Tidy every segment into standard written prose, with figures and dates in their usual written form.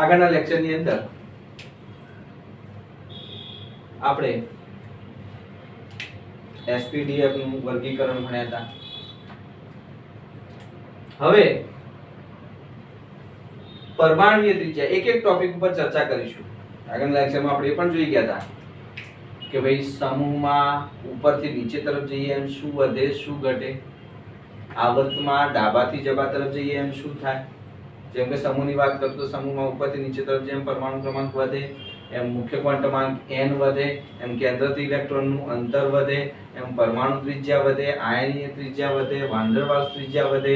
આગળના લેક્ચરની અંદર આપણે એસપીડીએફ નું વર્ગીકરણ ભણ્યા હતા. હવે પરમાણુય ત્રિજ્યા એક એક ટોપિક ઉપર ચર્ચા કરીશું. આગળના લેક્ચરમાં આપણે એ પણ જોઈ ગયા હતા કે ભાઈ સમૂહમાં ઉપરથી નીચે તરફ જઈએ એમ શું વધે શું ઘટે, આવર્તમાં ડાબાથી જબા તરફ જઈએ એમ શું થાય. જેમ કે સમૂહની વાત કરતો તો સમૂહમાં ઉપરથી નીચે તરફ જેમ પરમાણુ ક્રમાંક વધે એમ મુખ્ય ક્વોન્ટમાંક n વધે, એમ કેન્દ્રથી ઇલેક્ટ્રોનનું અંતર વધે, એમ પરમાણુ ત્રિજ્યા વધે, આયનીય ત્રિજ્યા વધે, વાન ડર વાલ્સ ત્રિજ્યા વધે,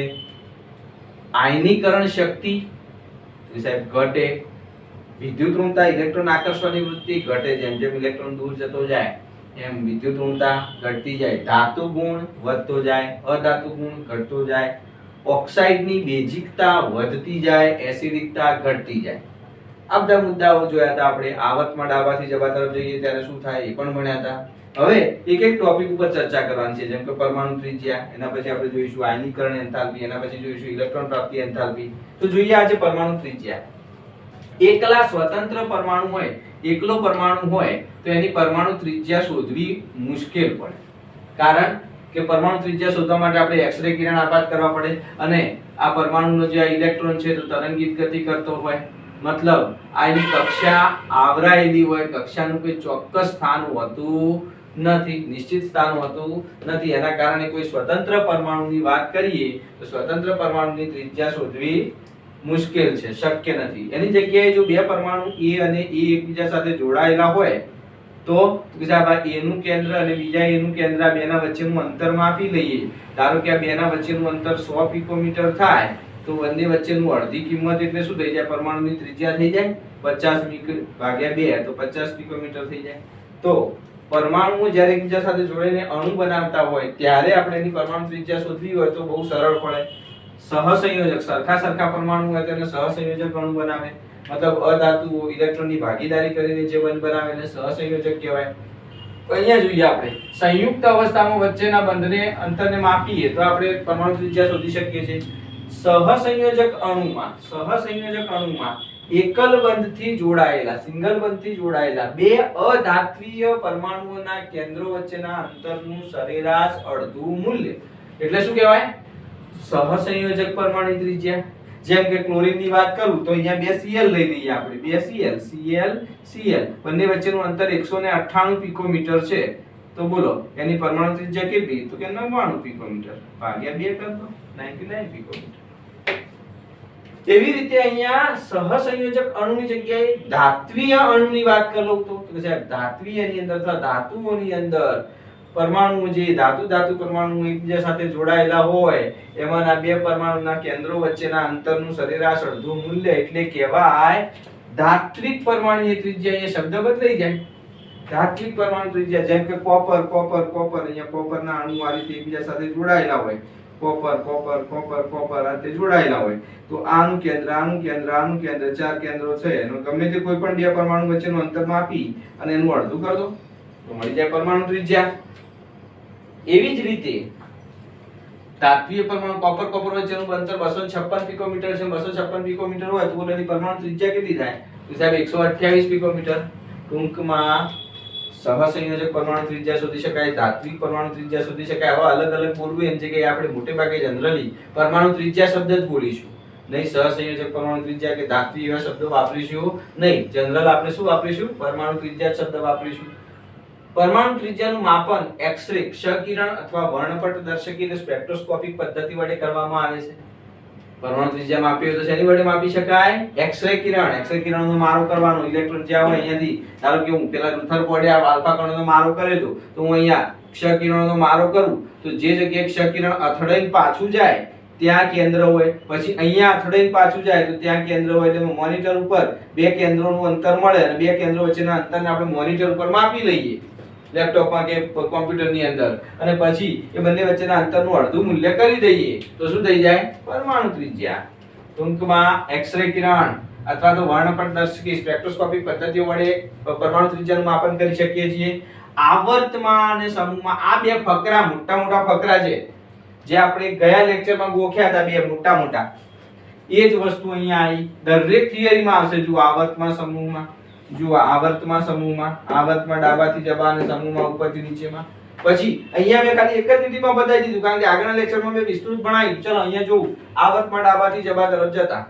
આયનીકરણ શક્તિ સાહેબ ઘટે, વિદ્યુત ઋણતા ઇલેક્ટ્રોન આકર્ષવાની વૃત્તિ ઘટે, જેમ જેમ ઇલેક્ટ્રોન દૂર જતો જાય એમ વિદ્યુત ઋણતા ઘટતી જાય, ધાતુ ગુણ વધતો જાય, અધાતુ ગુણ ઘટતો જાય, ઓક્સાઇડની બેઝિકતા વધતી જાય, એસિડિકતા ઘટતી જાય. આ બધા મુદ્દાઓ જોયા હતા આપણે. આવર્તમાં ડાબાથી જબા તરફ જઈએ ત્યારે શું થાય એ પણ ભણ્યા હતા. હવે એક એક ટોપિક ઉપર ચર્ચા કરવાની છે. જેમ કે પરમાણુ ત્રિજ્યા, એના પછી આપણે જોઈશું આયનીકરણ એન્થાલ્પી, એના પછી જોઈશું ઇલેક્ટ્રોન પ્રાપ્તિ એન્થાલ્પી. તો જોઈએ આજે પરમાણુ ત્રિજ્યા. એકલા સ્વતંત્ર પરમાણુ હોય, એકલો પરમાણુ હોય તો એની પરમાણુ ત્રિજ્યા શોધવી મુશ્કેલ પડે. કારણ કે પરમાણુ ત્રિજ્યા શોધવા માટે આપણે એક્સ-રે કિરણ આપાત કરવા પડે અને આ પરમાણુનો જે ઇલેક્ટ્રોન છે તો તરંગિત ગતિ કરતો હોય, મતલબ આની કક્ષા આવરાયેલી હોય, કક્ષાનું કોઈ ચોક્કસ સ્થાન હોતું નથી, નિશ્ચિત સ્થાન હોતું નથી. એના કારણે કોઈ સ્વતંત્ર પરમાણુની વાત કરીએ તો સ્વતંત્ર પરમાણુની ત્રિજ્યા શોધવી મુશ્કેલ છે, શક્ય નથી. એની જગ્યાએ જો બે પરમાણુ A અને A એકબીજા સાથે જોડાયેલા હોય તો સાહેબ આ A નું કેન્દ્ર અને બીજા A નું કેન્દ્ર, આ બેના વચ્ચેનું અંતર માપી લઈએ. ધારો કે આ બેના વચ્ચેનું અંતર 100 પિકોમીટર થાય તો બંને વચ્ચેનું અડધી કિંમત એટલે શું થઈ જાય? પરમાણુની ત્રિજ્યા થઈ જાય 50 ભાગ્યા 2 તો 50 પિકોમીટર થઈ જાય. તો પરમાણુઓ જ્યારે એકબીજા સાથે જોડીને અણુ બનાવતા હોય ત્યારે આપણે એની પરમાણુ ત્રિજ્યા શોધવી હોય તો બહુ સરળ પડે. સહસંયોજક સરખા પરમાણુ હોય તેને સહસંયોજક અણુ બનાવે, મતલબ અધાતુઓ ઇલેક્ટ્રોનની ભાગીદારી કરીને જે બંધ બનાવે એને સહસંયોજક કહેવાય. તો અહીંયા જોઈએ આપણે સંયુક્ત અવસ્થામાં વચ્ચેના બંધને અંતરને માપીએ તો આપણે પરમાણુ ત્રિજ્યા શોધી શકીએ છીએ. સહસંયોજક અણુમાં એકલ બંધથી જોડાયેલા, સિંગલ બંધથી જોડાયેલા બે અધાત્વીય પરમાણુઓના કેન્દ્રો વચ્ચેના અંતરનું સરેરાશ અડધું મૂલ્ય એટલે શું કહેવાય? સહસંયોજક પરમાણુ ત્રિજ્યા. જેમ કે ક્લોરીન ની વાત કરું તો અહીંયા બે Cl લઈ લઈએ આપણે, બે Cl બંને વચ્ચેનું અંતર 198 પિકોમીટર છે. તો બોલો એની પરમાણુ ત્રિજ્યા કેટલી? તો કે 99 પિકોમીટર ભાગ્યા 2 કર દો 99 પિકોમીટર. એવી રીતે અહીંયા સહસંયોજક અણુની જગ્યાએ ધાત્વીય અણુની વાત કરું તો સાહેબ ધાત્વીયની અંદર અથવા ધાતુઓની અંદર પરમાણુ જે ધાતુ પરમાણુ એકબીજા સાથે જોડાયેલા હોય એમાંના બે પરમાણુના કેન્દ્રો વચ્ચેના અંતરનું સરેરાશ અડધું મૂલ્ય એટલે કહેવાય ધાત્વિક પરમાણુની ત્રિજ્યા. એ શબ્દ બદલાઈ જાય. ધાત્વિક પરમાણુ ત્રિજ્યા. જેમ કે કોપર અહીંયા કોપરના અણુ આ રીતે એકબીજા સાથે જોડાયેલા હોય, કોપર આ રીતે જોડાયેલા હોય તો આનું કેન્દ્ર 4 કેન્દ્રો છે એનો ગમે તે કોઈ પણ બે પરમાણુ વચ્ચેનું અંતર માપી અને એનું અડધું કરી દો તો મળી જાય પરમાણુ ત્રિજ્યા. એવી જ રીતે ધાત્વીય પરમાણુ કોપર વચ્ચેનું અંતર 256 પિકોમીટર છે. 256 પિકોમીટર હોય તો એની પરમાણુ ત્રિજ્યા કેટલી થાય? તો સાહેબ 128 પિકોમીટર. ટૂંકમાં સહસંયોજક પરમાણુ ત્રિજ્યા શોધી શકાય, ધાત્વિક પરમાણુ ત્રિજ્યા શોધી શકાય. આવા અલગ અલગ બોલવું એની જગ્યાએ આપણે મોટે ભાગે જનરલી પરમાણુ ત્રિજ્યા શબ્દ જ બોલીશું, નહીં સહસંયોજક પરમાણુ ત્રિજ્યા કે ધાત્વિક એવા શબ્દો વાપરીશું નહીં. જનરલ આપણે શું વાપરીશું? પરમાણુ ત્રિજ્યા શબ્દ વાપરીશું. પરમાણુ ત્રિજ્યાનું માપન એક્સ-રે ક્ષ-કિરણ અથવા વર્ણપટદર્શકી એટલે સ્પેક્ટ્રોસ્કોપિક પદ્ધતિ વડે કરવામાં આવે છે. પરમાણુ ત્રિજ્યા માપી હોય તો શેની વડે માપી શકાય? એક્સ-રે કિરણ. એક્સ-રે કિરણનો મારો કરવાનો, ઇલેક્ટ્રોન જ્યાં હોય અહીંયાથી, ધારો કે હું પેલા રુથર બોર્ડે આલ્ફા કણનો મારો કર્યો તો હું અહીંયા ક્ષ-કિરણનો મારો કરું તો જે જગ્યાએ ક્ષ-કિરણ અથડાઈને પાછું જાય ત્યાં કેન્દ્ર હોય, પછી અહીંયા અથડાઈને પાછું જાય તો ત્યાં કેન્દ્ર હોય. એટલે મોનિટર ઉપર બે કેન્દ્રોનું અંતર મળે અને બે કેન્દ્રો વચ્ચેના અંતરને આપણે મોનિટર ઉપર માપી લઈએ લેપટોપમાં કે કોમ્પ્યુટરની અંદર, અને પછી એ બંને વચ્ચેના અંતરનું અડધું મૂલ્ય કરી દઈએ તો શું થઈ જાય? પરમાણુ ત્રિજ્યા. ટૂંકમાં એક્સ-રે કિરણ અથવા તો વર્ણપટદર્શકી સ્પેક્ટ્રોસ્કોપિક પદ્ધતિઓ વડે પરમાણુ ત્રિજ્યાનું માપન કરી શકીએ છીએ. આવર્તમાં અને સમૂહમાં આ બે ફકરા મોટા ફકરા છે જે આપણે ગયા લેક્ચરમાં ગોખ્યા હતા, બે મોટા એ જ વસ્તુ અહીંયા આવી દરેક થિયરીમાં આવશે. જો આવર્તમાં સમૂહમાં, જો આવર્તમાં સમૂહમાં, આવર્તમાં ડાબાથી જબા અને સમૂહમાં ઉપરથી નીચેમાં. પછી અહીંયા મેં ખાલી એક જ લીટીમાં બતાવી દીધું કારણ કે આગળના લેક્ચરમાં મેં વિસ્તૃત ભણાવ્યું. ચલો અહીંયા જોઉં આવર્તમાં ડાબાથી જબા તરફ જતા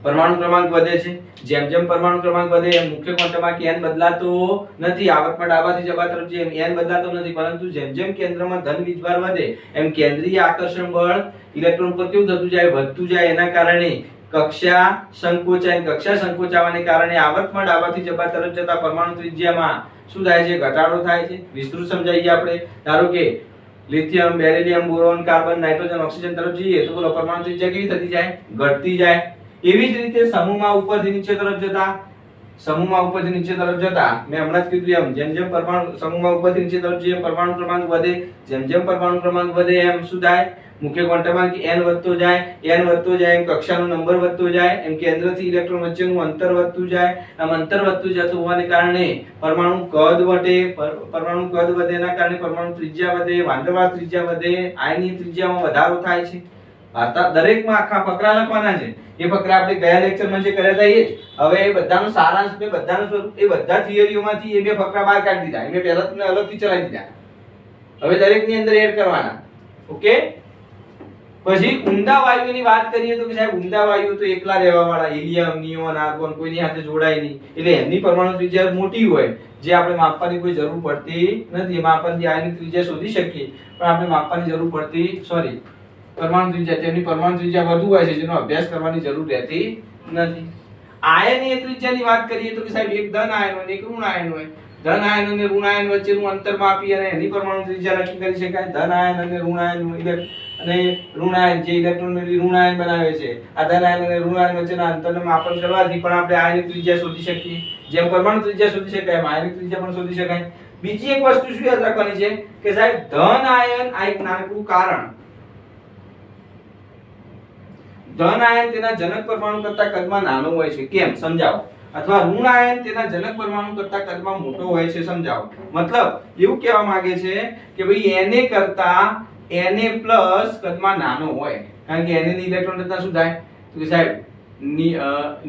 પરમાણુ ક્રમાંક વધે છે. જેમ જેમ પરમાણુ ક્રમાંક વધે એમ મુખ્ય ક્વોન્ટમમાં n બદલાતો નથી. આવર્તમાં ડાબાથી જબા તરફ જેમ n બદલાતો નથી, પરંતુ જેમ જેમ કેન્દ્રમાં ધન વીજભાર વધે એમ કેન્દ્રીય આકર્ષણ બળ ઇલેક્ટ્રોન પર કેવું થતું જાય, વધતું જાય. એના કારણે કક્ષા સંકોચાય. કક્ષા સંકોચાવાને કારણે આવર્તમાં ડાબાથી જબા તરફ જતા પરમાણુ ત્રિજ્યામાં શું થાય છે, ઘટાડો થાય છે. વિસ્તૃત સમજાવીએ આપણે. ધારો કે lithium, beryllium, boron, carbon, nitrogen, oxygen તરફ જઈએ તો બોલો પરમાણુ ત્રિજ્યા કેવી થતી જાય, ઘટતી જાય. એવી જ રીતે સમૂહમાં ઉપરથી નીચે તરફ જતા, સમૂહમાં ઉપરથી નીચે તરફ જતા મેં હમણાં જ કીધું એમ જેમ જેમ પરમાણુ સમૂહમાં ઉપરથી નીચે તરફ જઈએ પરમાણુ ક્રમાંક વધે. જેમ જેમ પરમાણુ ક્રમાંક વધે એમ શું થાય, મુખ્ય ક્વોન્ટમમાં n વધતો જાય. n વધતો જાય એમ કક્ષાનો નંબર વધતો જાય, એમ કેન્દ્રથી ઇલેક્ટ્રોન વચ્ચેનું અંતર વધતું જાય. આમ અંતર વધતું જતું હોવાને કારણે પરમાણુ કદ વધે. પરમાણુ કદ વધેના કારણે પરમાણુ ત્રિજ્યા વધે, વાન ડર વાલ્સ ત્રિજ્યા વધે, આયનની ત્રિજ્યામાં વધારો થાય છે. દરેકમાં આખા ફકરા લખવાના છે. એ ફકરા આપણે ગયા લેક્ચરમાં જે કર્યા હતા એ જ. હવે એ બધાનો સારાંશ મેં બધાનું સ્વરૂપ એ બધા થિયરીઓમાંથી એ બે ફકરા બહાર કાઢી દીધા. એ મેં પહેલા તમને અલગથી ચલાવી દીધા. હવે દરેકની અંદર એડ કરવાના. ઓકે. પછી ઊંડા વાયુની વાત કરીએ તો કે સાહેબ ઊંડા વાયુ તો એકલા રહેવા વાળા હિલિયમ, નિયોન, આર્ગોન કોઈની સાથે જોડાય નહીં. એટલે એમની પરમાણુ ત્રિજ્યા મોટી હોય જે આપણે માપવાની કોઈ જરૂર પડતી નથી. માપનથી આયનની ત્રિજ્યા શોધી શકીએ પણ આપણે માપવાની જરૂર પડતી પરમાણુ ત્રિજ્યા તેમની પરમાણુ ત્રિજ્યા વધુ હોય છે જેનો અભ્યાસ કરવાની જરૂર રહેતી નથી. આયનીય ત્રિજ્યાની વાત કરીએ તો કે સાહેબ એક ધન આયન હોય અને એક ઋણ આયન હોય. ધન આયન અને ઋણ આયન વચ્ચેનું અંતર માપી અને એની પરમાણુ ત્રિજ્યા નક્કી કરી શકાય. ધન આયન અને ઋણ આયન અને ઋણ આયન જે ઇલેક્ટ્રોન મેળવી ઋણ આયન બનાવે છે. આ ધન આયન અને ઋણ આયન વચ્ચેના અંતરને માપન કરવાથી પણ આપણે આયનની ત્રિજ્યા શોધી શકીએ. જેમ પરમાણુ ત્રિજ્યા શોધી શકાય એમ આયનની ત્રિજ્યા પણ શોધી શકાય. બીજી એક વસ્તુ શું યાદ રાખવાની છે કે સાહેબ ધન આયન આ એક નાનકડું કારણ. ધન આયન તેના જનક પરમાણુ કરતા કદમાં નાનો હોય છે. કેમ સમજાવો. અથવા ઋણ આયન તેના જનક પરમાણુ કરતા કદમાં મોટો હોય છે. સમજાવો. મતલબ એવું કહેવા માંગે છે કે ભાઈ Na કરતા Na+ કદમાં નાનો હોય. કારણ કે Na ની ઇલેક્ટ્રોન રચના શું થાય તો કે સાહેબ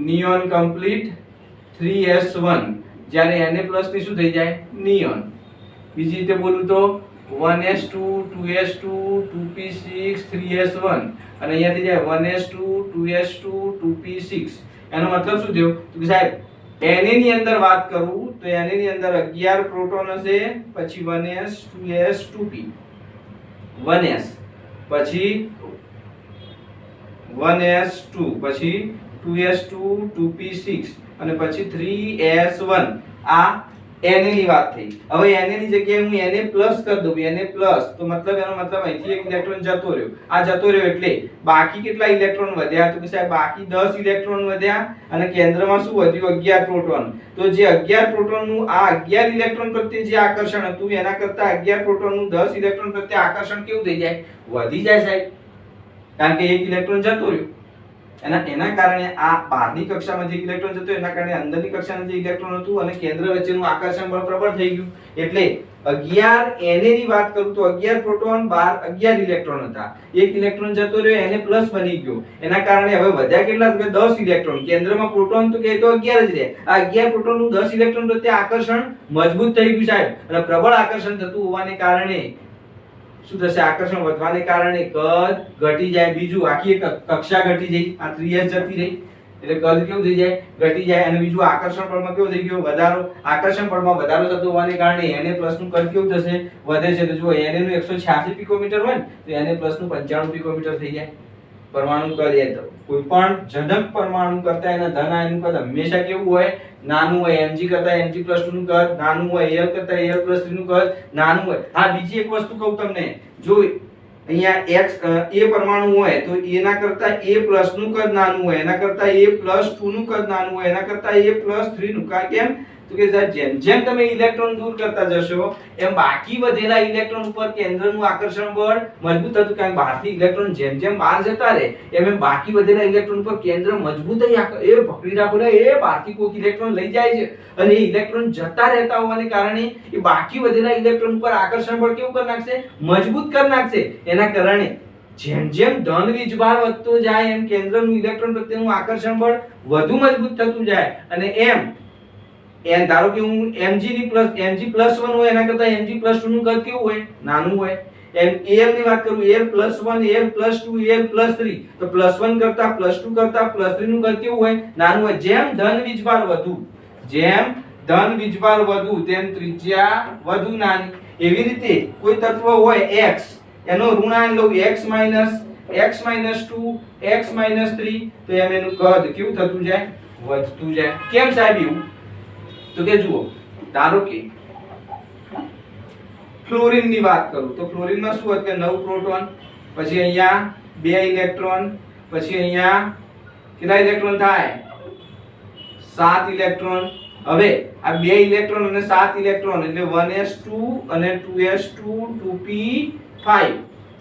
નિયોન કમ્પ્લીટ 3s1 જ્યારે Na+ ની શું થઈ જાય નિયોન. બીજી રીતે બોલું તો 1s2 2s2 2p6 3s1 અને અહીંયા થઈ જાય 1s2 2s2 2p6. એનો મતલબ શું થયો તો કે સાહેબ Na ની અંદર વાત કરું તો Na ની અંદર 11 પ્રોટોન હશે, પછી 1s 2s 2p 1s પછી 1s2 પછી 2s2 2p6 અને પછી 3s1. આ Na ની વાત થઈ. હવે Na ની જગ્યાએ હું Na+ કરી દઉં. Na+ તો મતલબ એનો મતલબ અહીંથી એક ઇલેક્ટ્રોન જતો રહ્યો. આ જતો રહ્યો એટલે બાકી કેટલા ઇલેક્ટ્રોન વધ્યા તો કે સાહેબ બાકી 10 ઇલેક્ટ્રોન વધ્યા અને કેન્દ્રમાં શું વધ્યું 11 પ્રોટોન. તો જે 11 પ્રોટોનનું આ 11 ઇલેક્ટ્રોન પ્રત્યે જે આકર્ષણ હતું એના કરતા 11 પ્રોટોનનું 10 ઇલેક્ટ્રોન પ્રત્યે આકર્ષણ કેવું થઈ જાય, વધી જાય સાહેબ. કારણ કે એક ઇલેક્ટ્રોન જતો રહ્યો. એના કારણે આ બહારની કક્ષામાં જે ઇલેક્ટ્રોન જતો એના કારણે અંદરની કક્ષાનું જે ઇલેક્ટ્રોન હતું અને કેન્દ્ર વચ્ચેનું આકર્ષણ બળ પ્રબળ થઈ ગયું. એટલે 11 Na ની વાત કરું તો 11 પ્રોટોન 11 ઇલેક્ટ્રોન હતા. એક ઇલેક્ટ્રોન જતો રહ્યો Na+ બની ગયો. એના કારણે હવે વધ્યા કેટલા તો કે 10 ઇલેક્ટ્રોન. કેન્દ્રમાં પ્રોટોન તો કે તો 11 જ રહે. આ 11 પ્રોટોનનું 10 ઇલેક્ટ્રોન પ્રત્યે આકર્ષણ મજબૂત થઈ ગયું સાહેબ. અને પ્રબળ આકર્ષણ થતું હોવાને કારણે શું થશે, આકર્ષણ વધવાને કારણે કદ ઘટી જાય. બીજું આખી એક કક્ષા ઘટી જાય. આ 3s જતી રહી એટલે કદ કેવું થઈ જાય, ઘટી જાય. અને બીજું આકર્ષણ બળમાં કેવું થઈ ગયો, વધારો. આકર્ષણ બળમાં વધારો થતો હોવાને કારણે Na+ નું કદ કેવું થશે, વધે છે. તો જો Na નું 186 પિકોમીટર હોય ને તો Na+ નું 95 પિકોમીટર થઈ જાય. પરમાણુ કદ એ કોઈ પણ જનક પરમાણુ કરતા એના ધન આયનનું કદ હંમેશા કેવું હોય, નાનું હોય. Mg કરતા Mg+2 નું કદ નાનું હોય. Al કરતા Al+3 નું કદ નાનું હોય. હા બીજી એક વસ્તુ કહું તમને, જો અહીંયા x A પરમાણુ હોય તો એના કરતા A+ નું કદ નાનું હોય, એના કરતા A+2 નું કદ નાનું હોય, એના કરતા A+3 નું. કેમ તો કે જેમ જેમ તમે ઇલેક્ટ્રોન દૂર કરતા જશો એમ બાકી વધેલા ઇલેક્ટ્રોન ઉપર કેન્દ્રનું આકર્ષણ બળ મજબૂત થતું. કારણ બહારથી ઇલેક્ટ્રોન જેમ જેમ બહાર જતા રહે એમ બાકી વધેલા ઇલેક્ટ્રોન ઉપર કેન્દ્ર મજબૂત એ પકડી રાખો એ બહારથી કોઈક ઇલેક્ટ્રોન લઈ જાય છે અને એ ઇલેક્ટ્રોન જતા રહેતા હોવાને કારણે એ બાકી વધેલા ઇલેક્ટ્રોન ઉપર આકર્ષણ બળ કેવું કરી નાખશે, મજબૂત કરી નાખશે. એના કારણે જેમ જેમ ધન વીજભાર વધતો જાય એમ કેન્દ્રનું ઇલેક્ટ્રોન પ્રત્યેનું આકર્ષણ બળ વધુ મજબૂત થતું જાય અને એમ ધારો કે હું mg +1 હોય એના કરતા mg +2 નું કદ કેવું હોય નાનું હોય એમ al ની વાત કરું al +1 al +2 al +3 તો +1 કરતા +2 કરતા +3 નું કદ કેવું હોય નાનું હોય જેમ ધન વીજભાર વધુ તેમ ત્રિજ્યા વધુ નાની એવી રીતે કોઈ તત્વ હોય x એનો ઋણાયન લઉં x - 2 x - 3 તો એમ એનું કદ કેવું થતું જાય વધતું જાય કેમ સાહેબ એવું તો કે જુઓ ધારો કે ફ્લોરીન ની વાત કરું તો ફ્લોરીન માં શું હતું કે 9 પ્રોટોન પછી અહીંયા 2 ઇલેક્ટ્રોન પછી અહીંયા કેટલા ઇલેક્ટ્રોન થાય 7 ઇલેક્ટ્રોન હવે આ 2 ઇલેક્ટ્રોન અને 7 ઇલેક્ટ્રોન એટલે 1s2 અને 2s2 2p5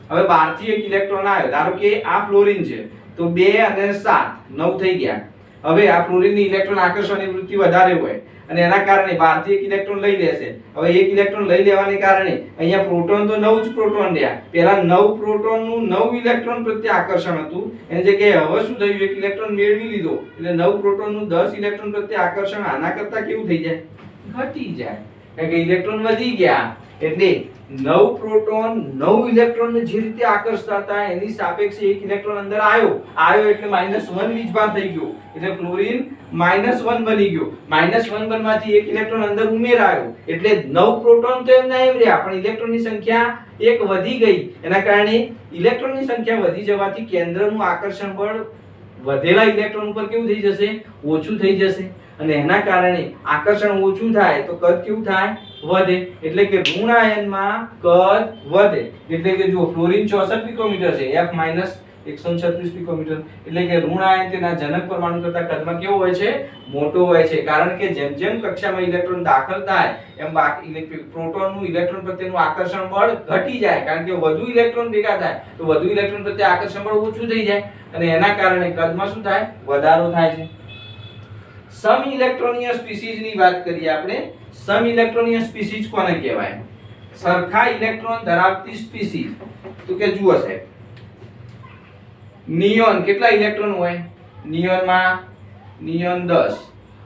હવે બહારથી એક ઇલેક્ટ્રોન આવ્યો ધારો કે આ ફ્લોરીન છે તો 2 અને 7 9 થઈ ગયા હવે આ ફ્લોરીન ની ઇલેક્ટ્રોન આકર્ષણની વૃત્તિ વધારે હોય અને એના કારણે બહારથી એક ઇલેક્ટ્રોન લઈ લેશે હવે એક ઇલેક્ટ્રોન લઈ લેવાને કારણે અહીંયા પ્રોટોન તો 9 જ પ્રોટોન રહ્યા પહેલા 9 પ્રોટોન નું 9 ઇલેક્ટ્રોન પ્રત્યે આકર્ષણ હતું એની જગ્યાએ હવે શું થયું એક ઇલેક્ટ્રોન મેળવી લીધો એટલે 9 પ્રોટોન નું 10 ઇલેક્ટ્રોન પ્રત્યે આકર્ષણ આના કરતા કેવું થઈ જાય ઘટી જાય કારણ કે ઇલેક્ટ્રોન વધી ગયા એટલે 9 પ્રોટોન 9 ઇલેક્ટ્રોન ને જે રીતે આકર્ષતા હતા એની સાપેક્ષે એક ઇલેક્ટ્રોન અંદર આવ્યો એટલે -1 વીજભાર થઈ ગયો એટલે ક્લોરીન -1 બની ગયો -1 બનવાથી એક ઇલેક્ટ્રોન અંદર ઉમેરાયો એટલે 9 પ્રોટોન તો એમના એમ રહ્યા પણ ઇલેક્ટ્રોનની સંખ્યા એક વધી ગઈ એના કારણે ઇલેક્ટ્રોનની સંખ્યા વધી જવાથી કેન્દ્રનું આકર્ષણ બળ વધેલા ઇલેક્ટ્રોન ઉપર કેવું થઈ જશે ઓછું થઈ જશે અને એના કારણે આકર્ષણ ઓછું થાય તો કદ કેવું થાય વધે એટલે કે ઋણાયનમાં કદ વધે એટલે કે જો ફ્લોરીન 64 પિકોમીટર છે f - 136 પિકોમીટર એટલે કે ઋણાયન તેના જનક પરમાણુ કરતા કદમાં કેવો હોય છે મોટો હોય છે કારણ કે જેમ જેમ કક્ષામાં ઇલેક્ટ્રોન દાખલ થાય એમ બાકી પ્રોટોનનું ઇલેક્ટ્રોન પ્રત્યેનું આકર્ષણ બળ ઘટી જાય કારણ કે વધુ ઇલેક્ટ્રોન ભેગા થાય તો વધુ ઇલેક્ટ્રોન પ્રત્યે આકર્ષણ બળ ઓછું થઈ જાય અને એના કારણે કદમાં શું થાય વધારો થાય છે સમ ઇલેક્ટ્રોનીય સ્પીસીઝ ની વાત કરીએ આપણે સમ ઇલેક્ટ્રોનીય સ્પીસીઝ કોને કહેવાય સરખા ઇલેક્ટ્રોન ધરાવતી સ્પીસીઝ તો કે જુઓ સાહેબ નિયોન કેટલા ઇલેક્ટ્રોન હોય નિયોનમાં નિયોન 10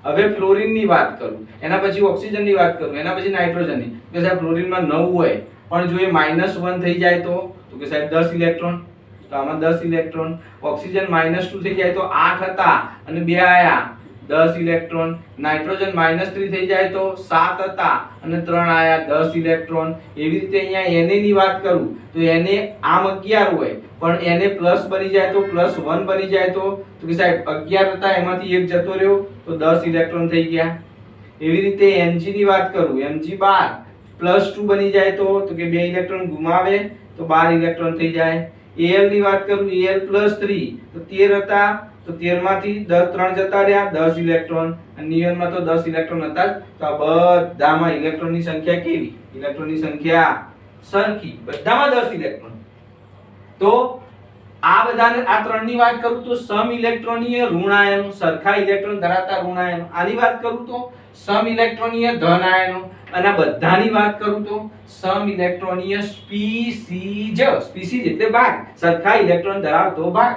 હવે ફ્લોરીન ની વાત કરું એના પછી ઓક્સિજન ની વાત કરું એના પછી નાઇટ્રોજન ની કે સાહેબ ફ્લોરીન માં 9 હોય પણ જો એ -1 થઈ જાય તો કે સાહેબ 10 ઇલેક્ટ્રોન તો આમાં 10 ઇલેક્ટ્રોન ઓક્સિજન -2 થઈ જાય તો 8 હતા અને 2 આયા 10 ઇલેક્ટ્રોન નાઇટ્રોજન -3 થઈ જાય તો 7 હતા અને 3 આયા 10 ઇલેક્ટ્રોન એવી રીતે અહીંયા Na ની વાત કરું તો Na આમ 11 હોય પણ Na પ્લસ બની જાય તો +1 બની જાય તો કે સાહેબ 11 હતા એમાંથી એક જતો રહ્યો તો 10 ઇલેક્ટ્રોન થઈ ગયા એવી રીતે Mg ની વાત કરું Mg 12 +2 બની જાય તો કે 2 ઇલેક્ટ્રોન ગુમાવે તો 12 ઇલેક્ટ્રોન થઈ જાય Al ની વાત કરું Al +3 તો 13 હતા તો 13 માંથી 3 જતા રહ્યા 10 ઇલેક્ટ્રોન અને નિયોનમાં તો 10 ઇલેક્ટ્રોન હતા તો આ બધામાં ઇલેક્ટ્રોનની સંખ્યા કેવી ઇલેક્ટ્રોનની સંખ્યા સરખી બધામાં 10 ઇલેક્ટ્રોન તો આ બધાને આ ત્રણની વાત કરું તો સમ ઇલેક્ટ્રોનીય ઋણાયનો સરખા ઇલેક્ટ્રોન ધરાવતા ઋણાયનો આની વાત કરું તો સમ ઇલેક્ટ્રોનીય ધન આયનો અને બધાની વાત કરું તો સમ ઇલેક્ટ્રોનીય સ્પીસીઝ એટલે ભાગ સરખા ઇલેક્ટ્રોન ધરાવતો ભાગ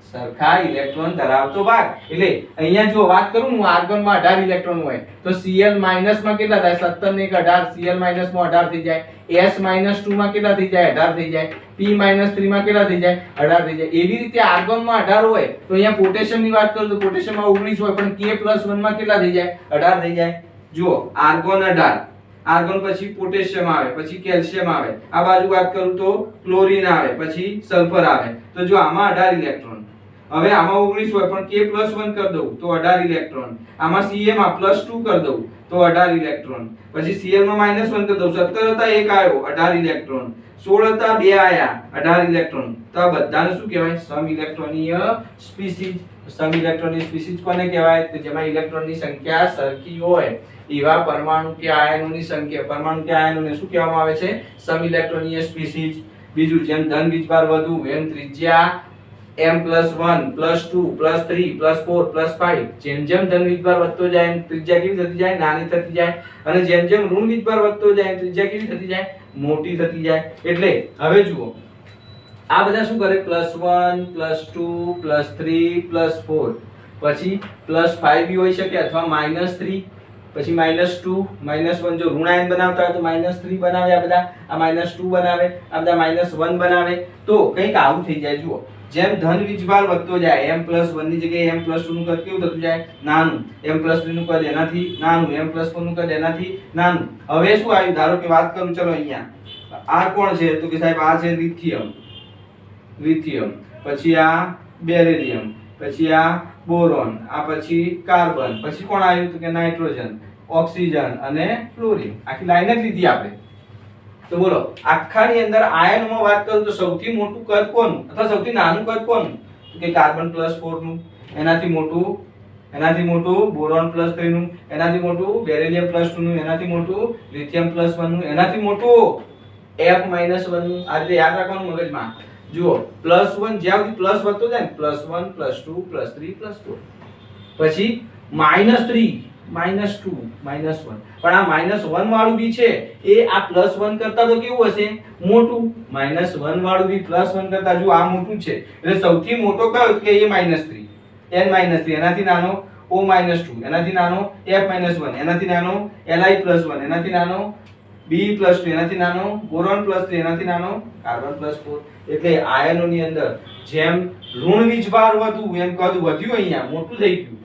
સરખા ઇલેક્ટ્રોન ધરાવતો ભાગ એટલે અહીંયા જો વાત કરું હું આર્ગોન માં 18 ઇલેક્ટ્રોન હોય તો Cl માં કેટલા થાય 17 ને 18 Cl માં 18 થઈ જાય S -2 માં કેટલા થઈ જાય 18 થઈ જાય P -3 માં કેટલા થઈ જાય 18 થઈ જાય એવી રીતે આર્ગોન માં 18 હોય તો અહીંયા પોટેશિયમ ની વાત કરું તો પોટેશિયમ માં 19 હોય પણ K+1 માં કેટલા થઈ જાય 18 થઈ જાય જુઓ આર્ગોન 18 આર્ગોન પછી પોટેશિયમ આવે પછી કેલ્શિયમ આવે આ બાજુ વાત કરું તો ક્લોરીન આવે પછી સલ્ફર આવે તો જો આમાં 18 ઇલેક્ટ્રોન હવે આમાં 19 હોય પણ K+1 કરી દઉં તો 18 ઇલેક્ટ્રોન આમાં Ca માં +2 કરી દઉં તો 18 ઇલેક્ટ્રોન પછી Cl માં -1 કરી દઉં 17 હતા એક આવ્યો 18 ઇલેક્ટ્રોન 16 હતા બે આયા 18 ઇલેક્ટ્રોન તો આ બધાને શું કહેવાય સમ ઇલેક્ટ્રોનીય સ્પીસીઝ સમ ઇલેક્ટ્રોનીય સ્પીસીઝ કોને કહેવાય તો જેમાં ઇલેક્ટ્રોનની સંખ્યા સરખી હોય એવા પરમાણુ કે આયનોની સંખ્યા પરમાણુ કે આયનોને શું કહેવામાં આવે છે સમ ઇલેક્ટ્રોનીય સ્પીસીઝ બીજું જેમ ધન વીજભાર વધુ એમ ત્રિજ્યા m+1 +2 +3 +4 +5 જેમ જેમ ધન વીજભાર વધતો જાય એમ ત્રિજ્યા કેવી થતી જાય નાની થતી જાય અને જેમ જેમ ઋણ વીજભાર વધતો જાય એમ ત્રિજ્યા કેવી થતી જાય મોટી થતી જાય એટલે હવે જુઓ આ બધા શું કરે +1 +2 +3 +4 પછી +5 બી હોઈ શકે અથવા -3 પછી -2 -1 જો ઋણાયન બનાવતા હોય તો -3 બનાવે આ બધા આ -2 બનાવે આ બધા -1 બનાવે તો કંઈક આવું થઈ જાય જુઓ જેમ ધન વીજભાર વધતો જાય m+1 ની જગ્યાએ m+2 નું કદ કેવું થતું જાય નાનું m+3 નું કદ એનાથી નાનું m+4 નું કદ એનાથી નાનું હવે શું આવ્યું ધારો કે વાત કરું ચલો અહીંયા આ કોણ છે તો કે સાહેબ આ છે લિથિયમ પછી આ બેરિલિયમ પછી આ બોરોન આ પછી કાર્બન પછી કોણ આવ્યું તો કે નાઇટ્રોજન ઓક્સિજન અને ફ્લોરિન આખી લાઈન જ લીધી આપણે તો બોલો આખાની અંદર આયનોમાં વાત કરું તો સૌથી મોટું કદ કોનું અથવા સૌથી નાનું કદ કોનું તો કે કાર્બન +4 નું એનાથી મોટું બોરોન +3 નું એનાથી મોટું બેરિલિયમ +2 નું એનાથી મોટું લિથિયમ +1 નું એનાથી મોટું F - 1 નું આ રીતે યાદ રાખવાનું મગજમાં જુઓ +1 જ્યાં સુધી પ્લસ વધતો જાય ને +1 +2 +3 +4 પછી -3 -2 -1 પણ આ -1 વાળું બી છે એ આ +1 કરતા તો કેવું હશે મોટું -1 વાળું બી +1 કરતા જો આ મોટું છે એટલે સૌથી મોટો કયો કે એ -3 n -3 એનાથી નાનો O -2 એનાથી નાનો F - 1 એનાથી નાનો Li+1 એનાથી નાનો Be+2 એનાથી નાનો બોરોન +3 એનાથી નાનો કાર્બન +4 એટલે આયનોની અંદર જેમ ઋણ વીજભાર વધુ એમ કદ વધ્યું અહીંયા મોટું થઈ ગયું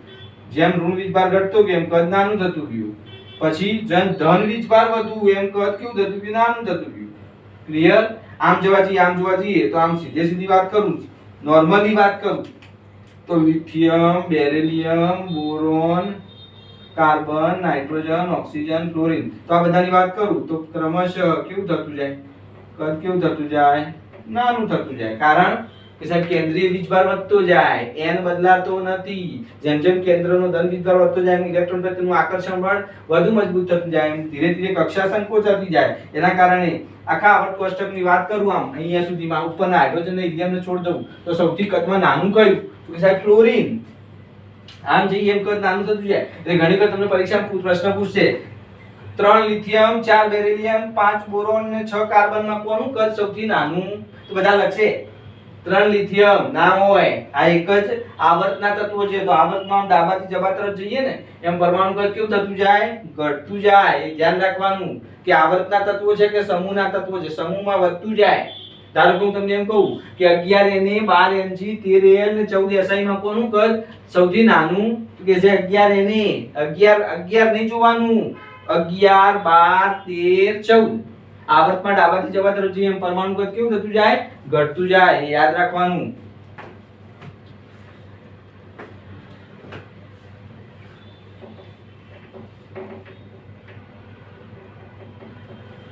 જેમ ઋણ વીજભાર ઘટતો ગયો એમ કદ નાનું થતું ગયું પછી જેમ ધન વીજભાર વધુ એમ કદ કેવું થતું ગયું નાનું થતું ગયું ક્લિયર આમ જોવા જઈએ તો આમ સીધી વાત કરું નોર્મલી વાત કરું તો lithium beryllium boron carbon nitrogen oxygen fluorine તો આ બધાની વાત કરું તો ક્રમશઃ કેવું થતું જાય કદ કેવું થતું જાય નાનું થતું જાય કારણ કે સાહેબ કેન્દ્રીય વીજભાર વધતો જાય n બદલાતો નથી જેમ જેમ કેન્દ્રનો ધન વીજભાર વધતો જાય એમ ઇલેક્ટ્રોન પ્રત્યેનું આકર્ષણ બળ વધુ મજબૂત થતું જાય એમ ધીરે ધીરે કક્ષા સંકોચાતી જાય એના કારણે આખા આવર્ત કોષ્ટકની વાત કરું આમ અહીંયા સુધીમાં ઉપરના હાઇડ્રોજન અને હિલિયમને છોડ દઉં તો સૌથી કદમાં નાનું કયું તો કે સાહેબ ફ્લોરિન આમ જઈએ એમ કદ નાનું થતું જાય એટલે ઘણી વખત તમને પરીક્ષામાં પ્રશ્ન પૂછશે 3 લિથિયમ 4 બેરિલિયમ 5 બોરોન અને 6 કાર્બનમાં કોનું કદ સૌથી નાનું તો બધા લખશે 3 લિથિયમ ના હોય આ એક જ આવર્તના તત્વો છે તો આવર્તમાં ડાબાથી જબા તરફ જઈએ ને એમ પરમાણુ કદ કેવું થતું જાય ઘટતું જાય એ ધ્યાન રાખવાનું કે આવર્તના તત્વો છે કે સમૂહના તત્વો છે સમૂહમાં વધતું જાય ધારો કે હું તમને એમ કહું કે 11 Na 12 Mg 13 Al અને 14 Si માં કોનું કદ સૌથી નાનું તો કે છે 11 Na 11 નહીં જોવાનું 11 12 13 14 આવર્તમાં ડાબાથી જવા તરફ જઈએ એમ પરમાણુ કદ કેવું થતું જાય ઘટતું જાય એ યાદ રાખવાનું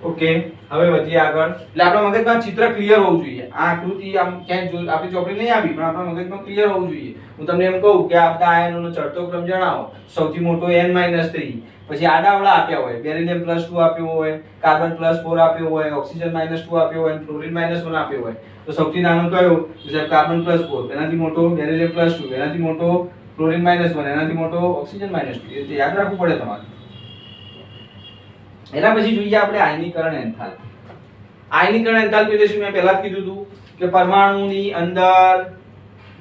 ઓકે હવે વધીએ આગળ એટલે આપણા મગજમાં ચિત્ર ક્લિયર હોવું જોઈએ આ આકૃતિ આમ ક્યાંય આપણી ચોપડી નહીં આવી પણ આપણા મગજમાં ક્લિયર હોવું જોઈએ હું તમને એમ કહું કે આ બધા આયનોનો ચડતો ક્રમ જણાવો સૌથી મોટો n - 3 પછી આડાવડા આપ્યા હોય બેરિલિયમ +2 આપ્યો હોય કાર્બન +4 આપ્યો હોય ઓક્સિજન -2 આપ્યો હોય અને ફ્લોરિન -1 આપ્યો હોય તો સૌથી નાનો કયો એટલે કાર્બન +4 એનાથી મોટો બેરિલિયમ +2 એનાથી મોટો ફ્લોરિન -1 એનાથી મોટો ઓક્સિજન -2 એ યાદ રાખવું પડે તમારે એના પછી જોઈએ આપણે આયનીકરણ એન્થાલ્પી આયનીકરણ એન્થાલ્પી એટલે શું મેં પહેલા જ કીધું હતું કે પરમાણુની અંદર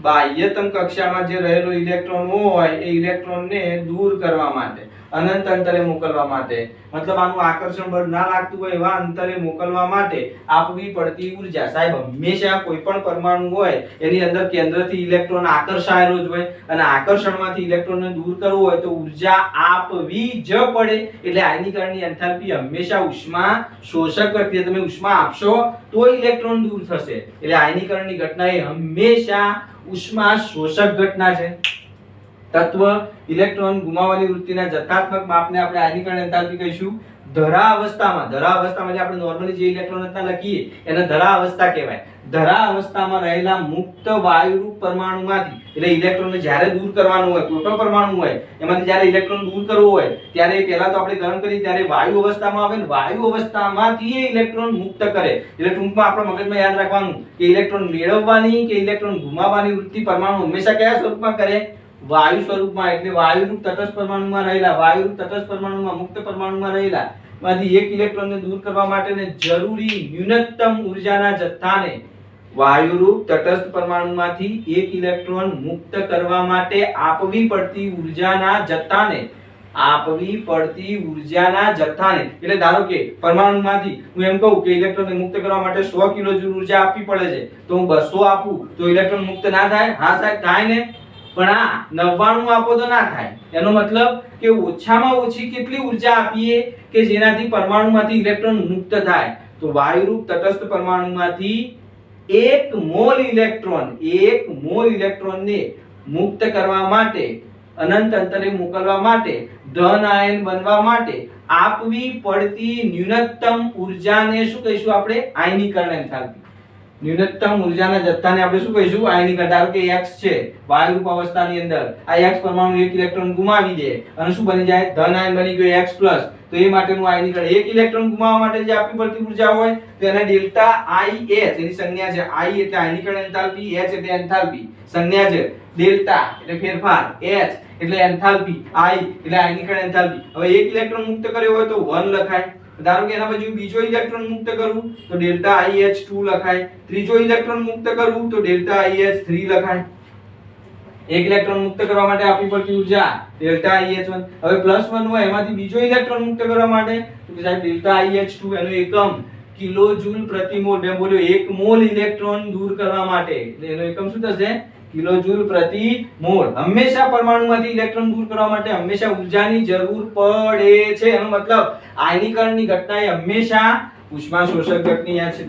બાહ્યતમ કક્ષામાં જે રહેલો ઇલેક્ટ્રોન હોય એ ઇલેક્ટ્રોનને દૂર કરવા માટે અનંત અંતરે મોકલવા માટે મતલબ આનું આકર્ષણ બળ ના લાગતું હોય એવા અંતરે મોકલવા માટે આપવી પડતી ઊર્જા સાહેબ હંમેશા કોઈ પણ પરમાણુ હોય એની અંદર કેન્દ્રથી ઇલેક્ટ્રોન આકર્ષાયેલો જ હોય અને આકર્ષણમાંથી ઇલેક્ટ્રોનને દૂર કરવો હોય તો ઊર્જા આપવી જ પડે એટલે આયનીકરણની એન્થાલ્પી હંમેશા ઉષ્મા શોષક પ્રક્રિયા તમે ઉષ્મા આપશો તો ઇલેક્ટ્રોન દૂર થશે એટલે આયનીકરણની ઘટના એ હંમેશા ઉષ્મા શોષક ઘટના છે તત્વ ઇલેક્ટ્રોન ગુમાવવાની વૃત્તિના જથ્થાત્મક માપને આપણે આયનીકરણ એન્થાલ્પી કહીશું ધરા અવસ્થામાં જે આપણે નોર્મલી જે ઇલેક્ટ્રોન રચના લખીએ એને ધરા અવસ્થા કહેવાય ધરા અવસ્થામાં રહેલા મુક્ત વાયુરૂપ પરમાણુમાંથી એટલે ઇલેક્ટ્રોનને જ્યારે દૂર કરવાનું હોય કોઈ પણ પરમાણુ હોય એમાંથી જ્યારે ઇલેક્ટ્રોન દૂર કરવો હોય ત્યારે પહેલા તો આપણે ગરમ કરી ત્યારે વાયુ અવસ્થામાં આવે ને વાયુ અવસ્થામાંથી એ ઇલેક્ટ્રોન મુક્ત કરે એટલે ટૂંકમાં આપણા મગજમાં યાદ રાખવાનું કે ઇલેક્ટ્રોન મેળવવાની કે ઇલેક્ટ્રોન ગુમાવવાની વૃત્તિ પરમાણુ હંમેશા કયા સ્વરૂપમાં કરે વાયુ સ્વરૂપમાં એટલે વાયુરૂપ તટસ્થ પરમાણુમાં રહેલા વાયુરૂપ તટસ્થ પરમાણુમાં મુક્ત પરમાણુમાં રહેલા માંથી એક ઇલેક્ટ્રોનને દૂર કરવા માટેને જરૂરી ન્યૂનતમ ઊર્જાના જથ્થાને વાયુરૂપ તટસ્થ પરમાણુમાંથી એક ઇલેક્ટ્રોન મુક્ત કરવા માટે આપવી પડતી ઊર્જાના જથ્થાને એટલે ધારો કે પરમાણુમાંથી હું એમ કહું કે ઇલેક્ટ્રોનને મુક્ત કરવા માટે 100 કિલોજૂલ ઊર્જા આપવી પડે છે, તો હું 200 આપું તો ઇલેક્ટ્રોન મુક્ત ના થાય? હા સાહેબ થાય ને. પણ આ 99 આપો તો ના થાય. એનો મતલબ કે ઓછામાં ઓછી કેટલી ઊર્જા આપીએ કે જેનાથી પરમાણુમાંથી ઇલેક્ટ્રોન મુક્ત થાય? તો વાયુરૂપ તટસ્થ પરમાણુમાંથી 1 મોલ ઇલેક્ટ્રોનને મુક્ત કરવા માટે, અનંત અંતરે મોકલવા માટે, ધન આયન બનવા માટે આપવી પડતી ન્યૂનતમ ઊર્જાને શું કહીશું આપણે? આયનીકરણ એન્થાલ્પી. ન્યૂનતમ ઊર્જાના જથ્થાને આપણે શું કહીશું? આયનીકરણ. ધારો કે x છે વાયુરૂપ અવસ્થાની અંદર, આ x પરમાણુ એક ઇલેક્ટ્રોન ગુમાવી દે અને શું બની જાય? ધન આયન બની ગયો x+. તો એ માટેનું આયનીકરણ, એક ઇલેક્ટ્રોન ગુમાવવા માટે જે આપવી પડતી ઊર્જા હોય તો એને ડેલ્ટા IH એની સંજ્ઞા છે. I એટલે આયનીકરણ એન્થાલ્પી, H એટલે એન્થાલ્પી, સંજ્ઞા છે. ડેલ્ટા એટલે ફેરફાર, H એટલે એન્થાલ્પી, I એટલે આયનીકરણ એન્થાલ્પી. હવે એક ઇલેક્ટ્રોન મુક્ત કર્યો હોય તો 1 લખાય. ધારો કે એના પછી બીજો ઇલેક્ટ્રોન મુક્ત કરું તો ડેલ્ટા IH2 લખાય. ત્રીજો ઇલેક્ટ્રોન મુક્ત કરું તો ડેલ્ટા IH3 લખાય. એક ઇલેક્ટ્રોન મુક્ત કરવા માટે આપવી પડતી ઊર્જા ડેલ્ટા IH1. હવે +1 હોય એમાંથી બીજો ઇલેક્ટ્રોન મુક્ત કરવા માટે તો સાહેબ ડેલ્ટા IH2 એનો એકમ કિલોજૂલ પ્રતિ મોલ. મેં બોલ્યો 1 મોલ ઇલેક્ટ્રોન દૂર કરવા માટે એટલે એનો એકમ શું થશે? કિલોજૂલ પ્રતિ મોલ. હંમેશા પરમાણુમાંથી ઇલેક્ટ્રોન દૂર કરવા માટે હંમેશા ઊર્જાની જરૂર પડે છે. એનો મતલબ આયનીકરણની ઘટના એ હંમેશા ઉષ્મા શોષક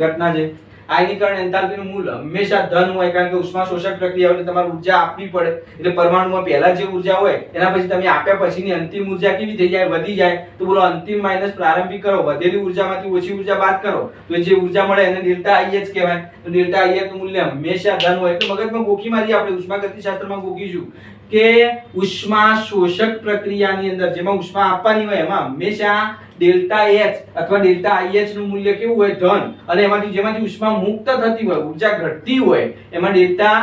ઘટના છે. આયનીકરણ એન્થાલ્પીનું મૂળ હંમેશા ધન હોય, કારણ કે ઉષ્મા શોષક પ્રક્રિયા એટલે તમારે ઊર્જા આપવી પડે. એટલે પરમાણુમાં પહેલા જે ઊર્જા હોય એના પછી તમે આપ્યા પછીની અંતિમ ઊર્જા કેવી થઈ જાય? વધી જાય. તો બોલો અંતિમ માઈનસ પ્રારંભિક કરો, વધેલી ઊર્જામાંથી ઓછી ઊર્જા બાદ કરો તો જે ઊર્જા મળે એને ડેલ્ટા IH કહેવાય. તો ડેલ્ટા IH નું મૂલ્ય હંમેશા ધન હોય. એટલે મગજમાં ગોખી મારી, આપણે ઉષ્માગતિશાસ્ત્રમાં ગોખીશું કે ઉષ્મા શોષક પ્રક્રિયાની અંદર જેમાં ઉષ્મા આપવાની હોય એમાં હંમેશા ડેલ્ટા H અથવા ડેલ્ટા IH નું મૂલ્ય કેવું હોય? ધન. અને જેમાંથી ઉષ્મા મુક્ત થતી હોય, ઊર્જા ઘટતી હોય એમાં ડેલ્ટા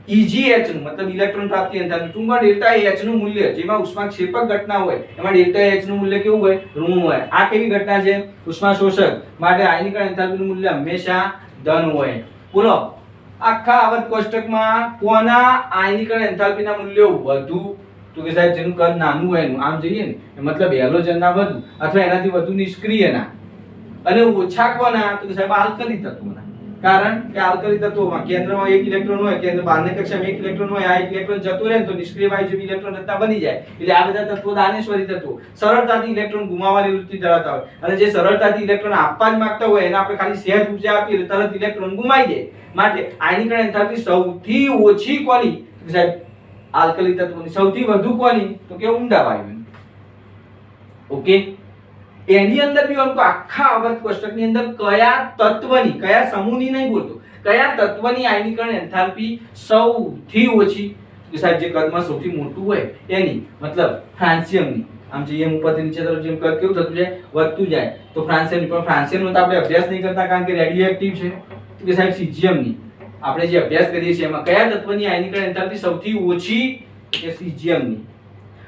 EGH નું મતલબ ઇલેક્ટ્રોન પ્રાપ્તિ એન્થાલ્પી, ટૂંકમાં ડેલ્ટા H નું મૂલ્ય જેમાં ઉષ્માક્ષેપક ઘટના હોય એમાં ડેલ્ટા H નું મૂલ્ય કેવું હોય? ઋણ હોય. આ કેવી ઘટના છે? ઉષ્મા શોષક. માટે આયનીકરણ એન્થાલ્પીનું મૂલ્ય હંમેશા ધન હોય. બોલો આખા આવર્ત કોષ્ટકમાં કોના આયનીકરણ એન્થાલ્પીના મૂલ્યો વધુ? તો કે સાહેબ જેનું કદ નાનું હોય એનું. આમ જોઈએ ને મતલબ હેલોજનના વધુ અથવા એનાથી વધુ નિષ્ક્રિયના. અને ઓછા કોના? તો કે સાહેબ આલ્કલી તત્વોના. કારણ કે આલ્કલી તત્વોમાં કેન્દ્રમાં એક ઇલેક્ટ્રોન હોય, કેન્દ્ર બહારની કક્ષામાં એક ઇલેક્ટ્રોન હોય, આ એક ઇલેક્ટ્રોન જતો રહે તો નિષ્ક્રિય વાયુ ઇલેક્ટ્રોન રચના બની જાય. એટલે આ બધા તત્વો દાનેશ્વરી તત્વો સરળતાથી ઇલેક્ટ્રોન ગુમાવવાની વૃત્તિ ધરાવતા હોય. અને જે સરળતાથી ઇલેક્ટ્રોન આપવા જ માંગતા હોય એને આપણે ખાલી સહેજ ઊર્જા આપીએ એટલે તરત ઇલેક્ટ્રોન ગુમાવી દે. માટે આયનીકરણ એન્થાલ્પી સૌથી ઓછી કોની? સાહેબ આલ્કલી તત્વોની. સૌથી વધુ કોની? તો કે ઊંડા વાયુની. ઓકે. એની અંદર બી આમ તો આખા આવર્ત કોષ્ટકની અંદર કયા તત્વની, કયા સમૂહની નહીં બોલતો, કયા તત્વની આયનીકરણ એન્થાલ્પી સૌથી ઓછી? કે સાહેબ જે કદમાં સૌથી મોટું હોય એની, મતલબ ફ્રાન્સિયમની. આમ જે એમ ઉપરથી નીચે તરફ જેમ કદ કેવું થતું જાય? વધતું જાય. તો ફ્રાન્સિયમની. પણ ફ્રાન્સિયમનો તો આપણે અભ્યાસ નહીં કરતા કારણ કે રેડિયો એક્ટિવ છે. તો કે સાહેબ સીઝિયમની. આપણે જે અભ્યાસ કરીએ છીએ એમાં કયા તત્વની આયનીકરણ એન્થાલ્પી સૌથી ઓછી? કે સીઝિયમની.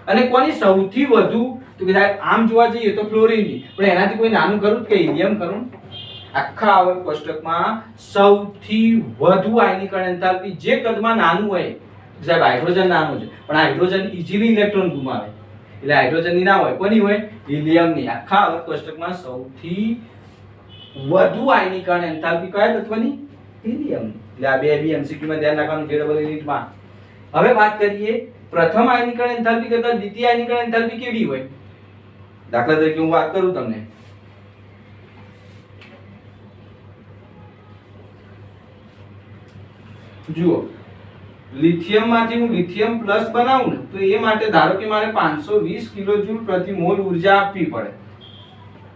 અને કોની સૌથી વધુ? તો કે સાહેબ આમ જોવા જઈએ તો ફ્લોરિનની. પણ એનાથી કોઈ નાનું કરું કે હિલિયમ કરું? આખા આવર્ત કોષ્ટકમાં સૌથી વધુ આયનીકરણ એન્થાલ્પી જે કદમાં નાનું હોય, સાહેબ હાઇડ્રોજન નાનું છે પણ હાઇડ્રોજન ઈઝીલી ઇલેક્ટ્રોન ગુમાવે એટલે હાઇડ્રોજનની ના હોય. કોની હોય? હિલિયમની. આખા આવર્ત કોષ્ટકમાં સૌથી વધુ આયનીકરણ એન્થાલ્પી કયા તત્વની? હિલિયમની. એટલે આ બે MCQ માં ધ્યાન રાખવાનું છે ડબલ યુનિટમાં. હવે વાત કરીએ પ્રથમ આયનીકરણ એન્થાલ્પી કરતા દ્વિતીય આયનીકરણ એન્થાલ્પી કેવી હોય? દાખલા તરીકે હું વાત કરું તમને. જુઓ લિથિયમમાંથી હું લિથિયમ પ્લસ બનાવું ને તો એ માટે ધારો કે મારે 520 કિલોજૂલ પ્રતિ મોલ ઊર્જા આપવી પડે.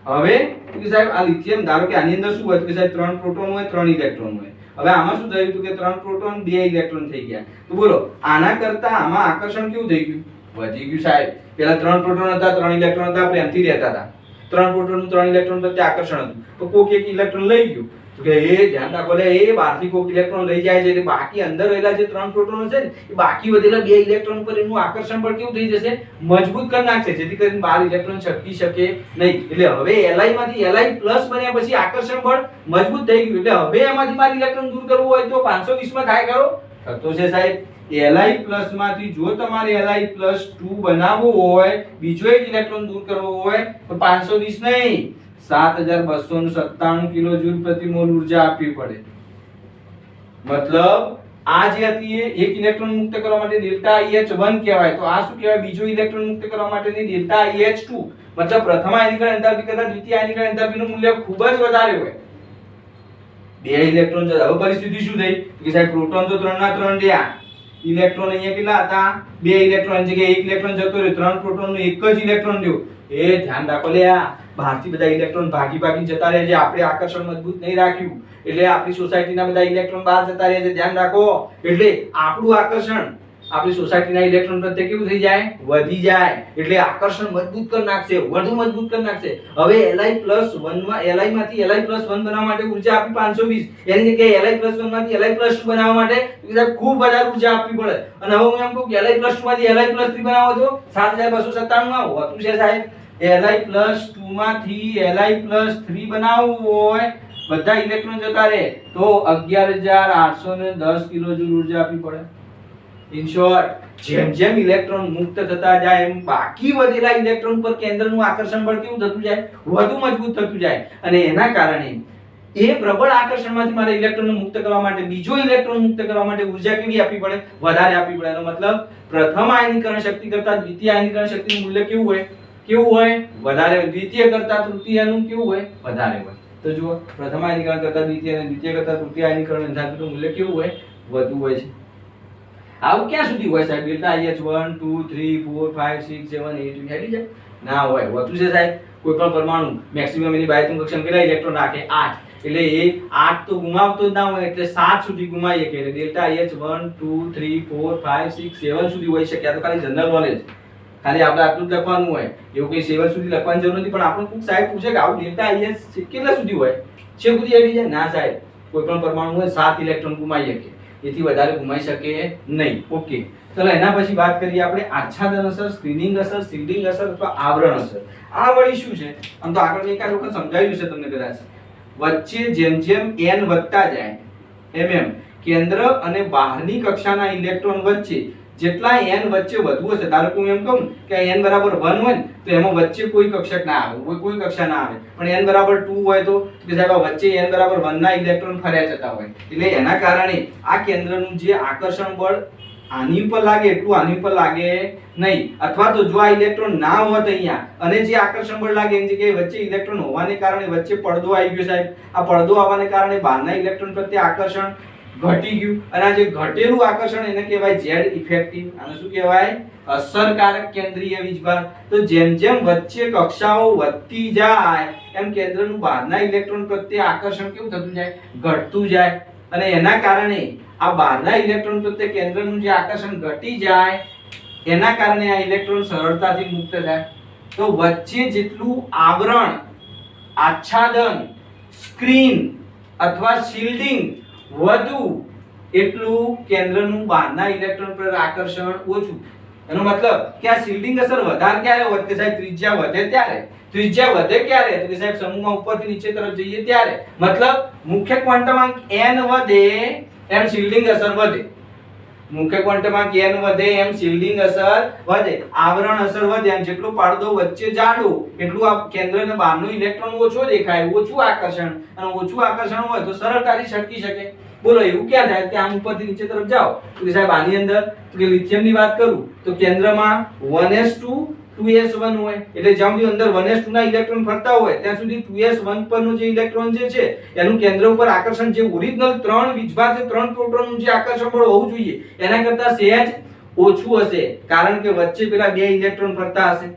હવે કે સાહેબ આ લિથિયમ ધારો કે આની અંદર શું હોય કે સાહેબ 3 પ્રોટોન હોય 3 ઇલેક્ટ્રોન હોય. હવે આમાં શું થયું કે 3 પ્રોટોન 2 ઇલેક્ટ્રોન થઈ ગયા. તો બોલો આના કરતા આમાં આકર્ષણ કેવું થઈ ગયું? વધી ગયું સાહેબ. પહેલા 3 પ્રોટોન હતા 3 ઇલેક્ટ્રોન હતા, પ્રેમથી રહેતા હતા. 3 પ્રોટોનનું 3 ઇલેક્ટ્રોન પ્રત્યે આકર્ષણ હતું. તો કોક એક ઇલેક્ટ્રોન લઈ ગયું તો કે એ ધ્યાન રાખો લે એ બહારથી કોઈક ઇલેક્ટ્રોન લઈ જાય છે એટલે બાકી અંદર રહેલા જે 3 પ્રોટોનો છે ને એ બાકી વધેલા 2 ઇલેક્ટ્રોન પર એનું આકર્ષણ બળ કેવું થઈ જશે મજબૂત કરી નાખશે જેથી કરીને બહાર ઇલેક્ટ્રોન છટકી શકે નહીં એટલે હવે Li માંથી Li પ્લસ બન્યા પછી આકર્ષણ બળ મજબૂત થઈ ગયું એટલે હવે એમાંથી મારે ઇલેક્ટ્રોન દૂર કરવું હોય તો 520 માં થાય કરો થતો છે સાહેબ Li પ્લસ માંથી જો તમારે Li પ્લસ 2 બનાવવો હોય બીજો એક ઇલેક્ટ્રોન દૂર કરવો હોય તો 520 નહીં 7297 કિલોજૂલ પ્રતિ મોલ ઉર્જા આપવી પડે મતલબ આ જે હતી એક ઇલેક્ટ્રોન મુક્ત કરવા માટે ડેલ્ટા IH1 કહેવાય તો આ શું કહેવાય બીજો ઇલેક્ટ્રોન મુક્ત કરવા માટેની ડેલ્ટા IH2 મતલબ પ્રથમ આયનીકરણ એન્થાલ્પી કરતા દ્વિતીય આયનીકરણ એન્થાલ્પીનું મૂલ્ય ખૂબ જ વધારે હોય બે ઇલેક્ટ્રોન હવે પરિસ્થિતિ શું થઈ કે સાહેબ પ્રોટોન તો 3 ના 3 રહ્યા ઇલેક્ટ્રોન અહીંયા કેટલા હતા બે ઇલેક્ટ્રોન જગ્યાએ એક ઇલેક્ટ્રોન જતો રહ્યો 3 પ્રોટોનનો એક જ ઇલેક્ટ્રોન રહ્યો એ ધ્યાન રાખો લે આ બહારથી બધા ઇલેક્ટ્રોન ભાગી જતા રહે છે આપણે આકર્ષણ મજબૂત નહીં રાખ્યું એટલે આપણી સોસાયટીના બધા ઇલેક્ટ્રોન બહાર જતા રહે છે ધ્યાન રાખો એટલે આપણું આકર્ષણ આપણી સોસાયટીના ઇલેક્ટ્રોન પ્રત્યે કેવું થઈ જાય વધી જાય એટલે આકર્ષણ મજબૂત કરી નાખશે વધુ મજબૂત કરી નાખશે હવે Li+1 માં Li માંથી Li+1 બનાવવા માટે ઊર્જા આપી 520 એની જગ્યાએ Li+1 માંથી Li+2 બનાવવા માટે સાહેબ ખૂબ વધારે ઊર્જા આપવી પડે અને હવે હું એમ કહું કે Li+2 માંથી Li+3 બનાવો તો 7297 માં હોતું છે સાહેબ Li+2 માંથી Li+3 બનાવવું હોય બધા ઇલેક્ટ્રોન જતા રહે તો 11810 કિલોજૂલ ઊર્જા આપવી પડે ઇન શોર્ટ જેમ જેમ ઇલેક્ટ્રોન મુક્ત થતા જાય એમ બાકી વધેલા ઇલેક્ટ્રોન પર કેન્દ્રનું આકર્ષણ બળ કેવું થતું જાય વધુ મજબૂત થતું જાય અને એના કારણે એ પ્રબળ આકર્ષણમાંથી મારે ઇલેક્ટ્રોનને મુક્ત કરવા માટે બીજો ઇલેક્ટ્રોન મુક્ત કરવા માટે ઊર્જા કેવી આપવી પડે વધારે આપવી પડે એનો મતલબ પ્રથમ આયનીકરણ શક્તિ કરતા દ્વિતીય આયનીકરણ શક્તિનું મૂલ્ય કેવું હોય વધારે દ્વિતીય કરતા તૃતીયનું કેવું હોય વધારે હોય તો જુઓ પ્રથમ આયનીકરણ કરતા દ્વિતીય અને દ્વિતીય કરતા તૃતીય આયનીકરણ એન્થાલ્પીનું મૂલ્ય કેવું હોય વધુ હોય છે આવું ક્યાં સુધી હોય સાહેબ ડેલ્ટા IH1 2 3 4 5 6 7 8 હેડી જાય ના હોય હોતું છે સાહેબ કોઈ પણ પરમાણુ મેક્સિમમ એની બાહ્યતમ કક્ષામાં કેટલા ઇલેક્ટ્રોન રાખે 8 એટલે એ 8 તો ગુમાવતો જ ના હોય એટલે 7 સુધી ગુમાવીએ કે એટલે ડેલ્ટા IH1 2 3 4 5 6 7 સુધી હોઈ શકે આ તો ખાલી જનરલ નોલેજ ખાલી આપણે આટલું જ લખવાનું હોય એવું કઈ 7 સુધી લખવાની જરૂર નથી પણ આપણે કોઈક સાહેબ પૂછે કે આવું ડેલ્ટા IH કેટલા સુધી હોય છે સુધી હેડી જાય ના સાહેબ કોઈ પણ પરમાણુ હોય 7 ઇલેક્ટ્રોન ગુમાવી શકે એથી વધારે ગુમાવી શકે નહીં ઓકે ચલો એના પછી વાત કરીએ આપણે આચ્છાદન અસર સ્ક્રીનિંગ અસર શિલ્ડિંગ અસર અથવા આવરણ અસર આ વળી શું છે આમ તો આગળ એકાદ વખત સમજાવ્યું છે તમને કદાચ વચ્ચે જેમ જેમ n વધતા જાય કેન્દ્ર અને બહારની કક્ષાના ઇલેક્ટ્રોન વચ્ચે જેટલા n વચ્ચે વધુ હશે ધારો કે હું એમ કહું કે n બરાબર 1 હોય ને તો એમાં વચ્ચે કોઈ કક્ષક ના આવે કોઈ કક્ષા ના આવે પણ n બરાબર 2 હોય તો કે સાહેબ આ વચ્ચે n બરાબર 1 ના ઇલેક્ટ્રોન ફર્યા જતા હોય એટલે એના કારણે આ કેન્દ્રનું જે આકર્ષણ બળ આની ઉપર લાગે એટલું આની ઉપર લાગે નહીં અથવા તો જો આ ઇલેક્ટ્રોન ના હોત અહીંયા અને જે આકર્ષણ બળ લાગે એની જગ્યાએ વચ્ચે ઇલેક્ટ્રોન હોવાને કારણે વચ્ચે પડદો આવી ગયો સાહેબ આ પડદો આવવાને કારણે બહારના ઇલેક્ટ્રોન પ્રત્યે આકર્ષણ ઘટી ગયું અને આ જે ઘટેલું આકર્ષણ એને કહેવાય Z ઇફેક્ટિવ આને શું કહેવાય અસરકારક કેન્દ્રીય વીજભાર તો જેમ જેમ વચ્ચે કક્ષાઓ વધતી જાય એમ કેન્દ્રનું બહારના ઇલેક્ટ્રોન પ્રત્યે આકર્ષણ કેવું થતું જાય ઘટતું જાય અને એના કારણે આ બહારના ઇલેક્ટ્રોન પ્રત્યે કેન્દ્રનું જે આકર્ષણ ઘટી જાય એના કારણે આ ઇલેક્ટ્રોન સરળતાથી મુક્ત થાય તો વચ્ચે જેટલું આવરણ આચ્છાદન સ્ક્રીન અથવા શિલ્ડિંગ વધુ એટલું કેન્દ્રનું બહારના ઇલેક્ટ્રોન પર આકર્ષણ ઓછું એનો મતલબ કે આ શિલ્ડિંગ અસર વધારે ક્યારે હોય કે સાહેબ ત્રિજ્યા વધે ત્યારે ત્રિજ્યા વધે ક્યારે તો કે સાહેબ સમૂહમાં ઉપરથી નીચે તરફ જઈએ ત્યારે મતલબ મુખ્ય ક્વોન્ટમાંક n વધે એમ શિલ્ડિંગ અસર વધે મુખ્ય ક્વોન્ટમાંક n વધે એમ શિલ્ડિંગ અસર વધે આવરણ અસર વધે એમ જેટલો પડદો વચ્ચે જાડો એટલું આ કેન્દ્રને બહારનો ઇલેક્ટ્રોન ઓછો દેખાય ઓછું આકર્ષણ અને ઓછું આકર્ષણ હોય તો સરળતાથી છટકી શકે બોલો એવું ક્યાં થાય કે આમ ઉપરથી નીચે તરફ જાઓ તો કે સાહેબ આની અંદર તો કે લિથિયમની વાત કરું તો કેન્દ્રમાં 1s2 2s1 હોય એટલે જ્યાં સુધી અંદર 1s2 ના ઇલેક્ટ્રોન ફરતા હોય ત્યાં સુધી 2s1 પરનો જે ઇલેક્ટ્રોન જે છે એનું કેન્દ્ર ઉપર આકર્ષણ જે ઓરિજિનલ 3 વીજભાર છે 3 પ્રોટોનનું જે આકર્ષણ બળ હોવું જોઈએ એના કરતા સહેજ ઓછું હશે કારણ કે વચ્ચે પેલા બે ઇલેક્ટ્રોન ફરતા હશે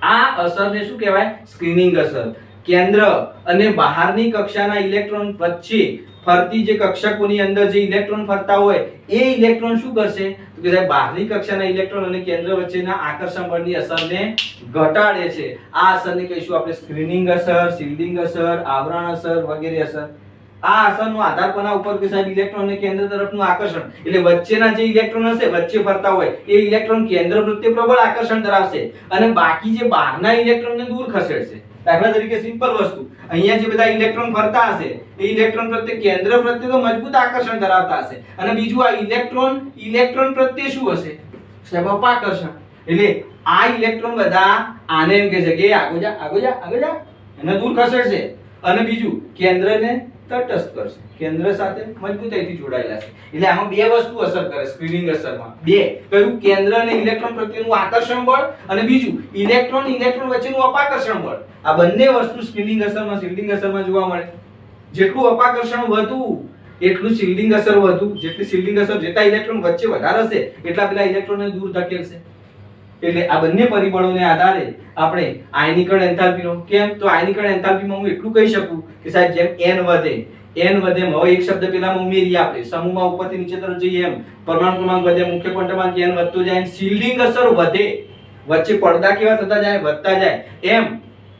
આ અસરને શું કહેવાય સ્ક્રીનિંગ અસર કેન્દ્ર અને બહારની કક્ષાના ઇલેક્ટ્રોન વચ્ચે ફરતી જે કક્ષકોની અંદર જે ઇલેક્ટ્રોન ફરતા હોય એ ઇલેક્ટ્રોન શું કરશે તો કે સાહેબ બહારની કક્ષાના ઇલેક્ટ્રોન અને કેન્દ્ર વચ્ચેના આકર્ષણ બળની અસરને ઘટાડે છે આ અસરને કહીશું આપણે સ્ક્રીનિંગ અસર શિલ્ડિંગ અસર આવરણ અસર વગેરે અસર આ અસરનો આધાર કોના ઉપર કે સાહેબ ઇલેક્ટ્રોનને કેન્દ્ર તરફનું આકર્ષણ, એટલે વચ્ચેના જે ઇલેક્ટ્રોન હશે વચ્ચે ફરતા હોય એ ઇલેક્ટ્રોન કેન્દ્ર પ્રત્યે પ્રબળ આકર્ષણ ધરાવશે અને બાકી જે બહારના ઇલેક્ટ્રોનને દૂર ખસેડશે. દાખલા તરીકે સિમ્પલ વસ્તુ, અહીંયા જે બધા ઇલેક્ટ્રોન ફરતા હશે એ ઇલેક્ટ્રોન પ્રત્યે કેન્દ્ર પ્રત્યે તો મજબૂત આકર્ષણ ધરાવતા હશે અને બીજું આ ઇલેક્ટ્રોન પ્રત્યે શું હશે? સાહેબ અપાકર્ષણ. એટલે આ ઇલેક્ટ્રોન બધા આને એમ કહે છે કે આગળ જા એને દૂર ખસેડશે અને બીજું કેન્દ્રને તટસ્થ કરશે, કેન્દ્ર સાથે મજબૂતાઈથી જોડાયેલા છે. એટલે આમાં બે વસ્તુ અસર કરે સ્ક્રીનિંગ અસરમાં. બે કયું? કેન્દ્ર અને ઇલેક્ટ્રોન પ્રત્યેનું આકર્ષણ બળ અને બીજું ઇલેક્ટ્રોન વચ્ચેનું અપાકર્ષણ બળ. આ બંને વસ્તુ સ્ક્રીનિંગ અસરમાં શિલ્ડિંગ અસરમાં જોવા મળે. જેટલું અપાકર્ષણ વધુ એટલું શિલ્ડિંગ અસર વધુ. જેટલી શિલ્ડિંગ અસર જેટલા ઇલેક્ટ્રોન વચ્ચે વધારે હશે એટલા પેલા ઇલેક્ટ્રોનને દૂર ધકેલશે. એટલે આ બંને પરિબળોને આધારે આપણે આયનીકરણ એન્થાલ્પીનો કેમ તો આયનીકરણ એન્થાલ્પીમાં હું એટલું કહી શકું કે સાહેબ જેમ n વધે હવે એક શબ્દ પેલામાં ઉમેરીએ આપણે સમૂહમાં ઉપરથી નીચે તરફ જઈએ એમ પરમાણુ ક્રમાંક વધે, મુખ્ય ક્વોન્ટમ n વધતો જાય, શિલ્ડિંગ અસર વધે, વચ્ચે પડદા કેવા થતા જાય? વધતા જાય. એમ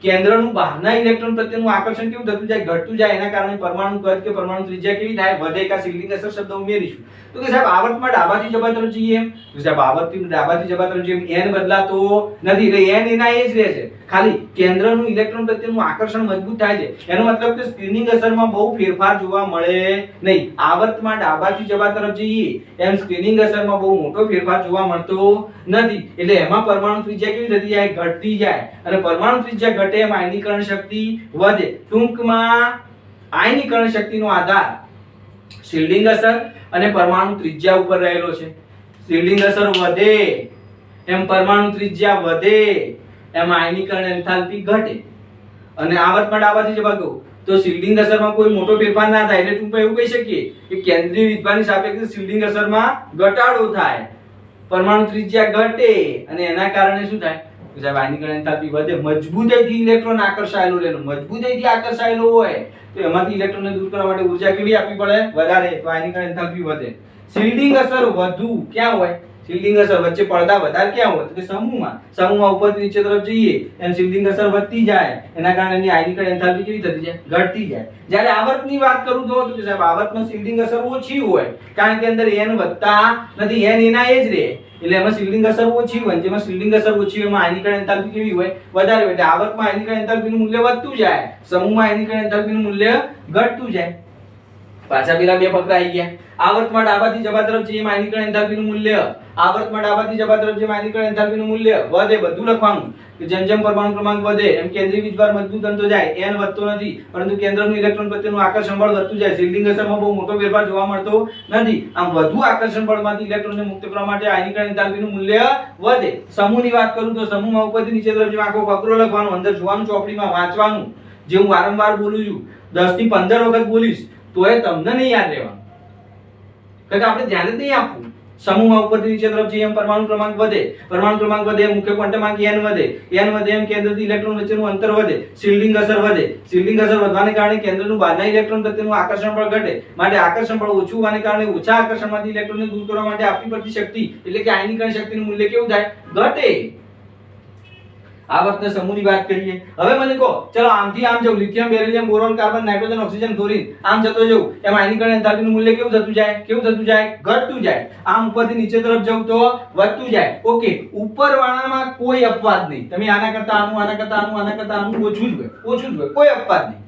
કેન્દ્રનું બહારના ઇલેક્ટ્રોન પ્રત્યેનું આકર્ષણ કેવું થતું જાય? ઘટતું જાય. એના કારણે પરમાણુ કદ કે પરમાણુ ત્રિજ્યા કેવી થાય? વધે. કા શિલ્ડિંગ અસર શબ્દ ઉમેરીશું તો કે સાહેબ આવર્તમાં ડાબાથી જબા તરફ જઈએ એમ તો સાહેબ આવર્તથી ડાબાથી જબા તરફ જઈએ n બદલાતો નથી એટલે n એના એ જ રહે છે. ખાલી કેન્દ્રનું ઇલેક્ટ્રોન પ્રત્યેનું આકર્ષણ મજબૂત થાય છે. એનો મતલબ કે સ્ક્રીનિંગ અસરમાં બહુ ફેરફાર જોવા મળે નહીં. આવર્તમાં ડાબાથી જબા તરફ જઈએ એમ સ્ક્રીનિંગ અસરમાં બહુ મોટો ફેરફાર જોવા મળતો નથી. એટલે એમાં પરમાણુ ત્રિજ્યા કેવી થતી જાય? ઘટતી જાય અને પરમાણુ ત્રિજ્યા ઘટે એમ આયનીકરણ શક્તિ વધે. ટૂંકમાં આયનીકરણ શક્તિનો આધાર શિલ્ડિંગ અસર અને પરમાણુ ત્રિજ્યા ઉપર રહેલો છે. શિલ્ડિંગ અસર વધે એમ પરમાણુ ત્રિજ્યા વધે એમ આયનીકરણ એન્થાલ્પી ઘટે અને આવર્તમાં ડાબાથી જવા ગયો તો શિલ્ડિંગ અસરમાં કોઈ મોટો ફેરફાર ના થાય. એટલે ટૂંકમાં એવું કહી શકીએ કે કેન્દ્રીય વિદ્વાની સાપેક્ષે શિલ્ડિંગ અસરમાં ઘટાડો થાય, પરમાણુ ત્રિજ્યા ઘટે અને એના કારણે શું થાય? સાહેબ આયનીકરણ એન્થાલ્પી વધે. મજબૂતાઈથી ઇલેક્ટ્રોન આકર્ષાયેલો રહે, મજબૂતાઈથી આકર્ષાયેલો હોય તો એમાંથી ઇલેક્ટ્રોનને દૂર કરવા માટે ઊર્જા કેવી આપવી પડે? વધારે. તો આયનીકરણ એન્થાલ્પી વધે. શિલ્ડિંગ અસર વધુ ક્યાં હોય? શિલ્ડિંગ અસર વચ્ચે પડદા વધારે ક્યાં હોય? તો કે સમૂહમાં ઉપરથી નીચે તરફ જઈએ એમ શિલ્ડિંગ અસર વધતી જાય. એના કારણે એની આયનીકરણ એન્થાલ્પી કેવી થતી જાય? ઘટતી જાય. જ્યારે આવર્તની વાત કરું તો સાહેબ આવર્તમાં શિલ્ડિંગ અસર ઓછી હોય કારણ કે અંદર n વધતા નથી, n એના એ જ રહે એટલે એમાં શિલ્ડિંગ અસર ઓછી હોય. જેમાં શિલ્ડિંગ અસર ઓછી હોય એમાં આયનીકરણ એન્થાલ્પી કેવી હોય? વધારે હોય. એટલે આવર્તમાં આયનીકરણ એન્થાલ્પીનું મૂલ્ય વધતું જાય, સમૂહમાં આયનીકરણ એન્થાલ્પીનું મૂલ્ય ઘટતું જાય. પાછા પેલા બે ફકરા આવી ગયા. આવર્તમાં ડાબાથી જબા તરફ જઈએ આયનીકરણ એન્થાલ્પીનું મૂલ્ય, આવર્તમાં ડાબાથી જબા તરફ જઈએ આયનીકરણ એન્થાલ્પીનું મૂલ્ય વધે. બધું લખવાનું કે જેમ જેમ પરમાણુ ક્રમાંક વધે એમ કેન્દ્રીય વીજભાર મજબૂત બનતો જાય. n વધતો નથી પરંતુ કેન્દ્રનું ઇલેક્ટ્રોન પ્રત્યેનું આકર્ષણ બળ વધતું જાય. શિલ્ડિંગ અસરમાં બહુ મોટો ફેરફાર જોવા મળતો નથી. આમ વધુ આકર્ષણ બળમાંથી ઇલેક્ટ્રોનને મુક્ત કરવા માટે આયનીકરણ એન્થાલ્પીનું મૂલ્ય વધે. સમૂહની વાત કરું તો સમૂહમાં ઉપરથી નીચે તરફ જેમ આખો ફકરો લખવાનો, અંદર જોવાનું, ચોપડીમાં વાંચવાનું. જે હું વારંવાર બોલું છું 10 થી 15 વખત બોલીશ તોય તમને નહીં યાદ રહેવાનું કારણ કે આપણે ધ્યાન જ નહીં આપવું. સમૂહમાં ઉપરથી નીચે તરફ જઈએ એમ પરમાણુ ક્રમાંક વધે એમ મુખ્ય ક્વોન્ટમ n વધે એમ કેન્દ્રથી ઇલેક્ટ્રોન વચ્ચેનું અંતર વધે, શિલ્ડિંગ અસર વધે. શિલ્ડિંગ અસર વધવાને કારણે કેન્દ્રનું બહારના ઇલેક્ટ્રોન પ્રત્યેનું આકર્ષણ બળ ઘટે. માટે આકર્ષણ બળ ઓછું હોવાને કારણે ઓછા આકર્ષણમાંથી ઇલેક્ટ્રોનને દૂર કરવા માટે આપવી પડતી શક્તિ એટલે કે આયનીકરણ શક્તિનું મૂલ્ય કેવું થાય? ઘટે. આવર્તના સમૂહની વાત કરીએ. હવે મને કહો ચલો આમથી આમ જાઉં, lithium, beryllium, boron, carbon, nitrogen, oxygen, chlorine આમ જતો જાઉં એમ આયનીકરણ એન્થાલ્પીનું મૂલ્ય કેવું થતું જાય? ઘટતું જાય. આમ ઉપરથી નીચે તરફ જાઉં તો વધતું જાય. ઓકે, ઉપરવાળામાં કોઈ અપવાદ નહીં. તમે આના કરતા આનું ઓછું જ હોય, કોઈ અપવાદ નહીં.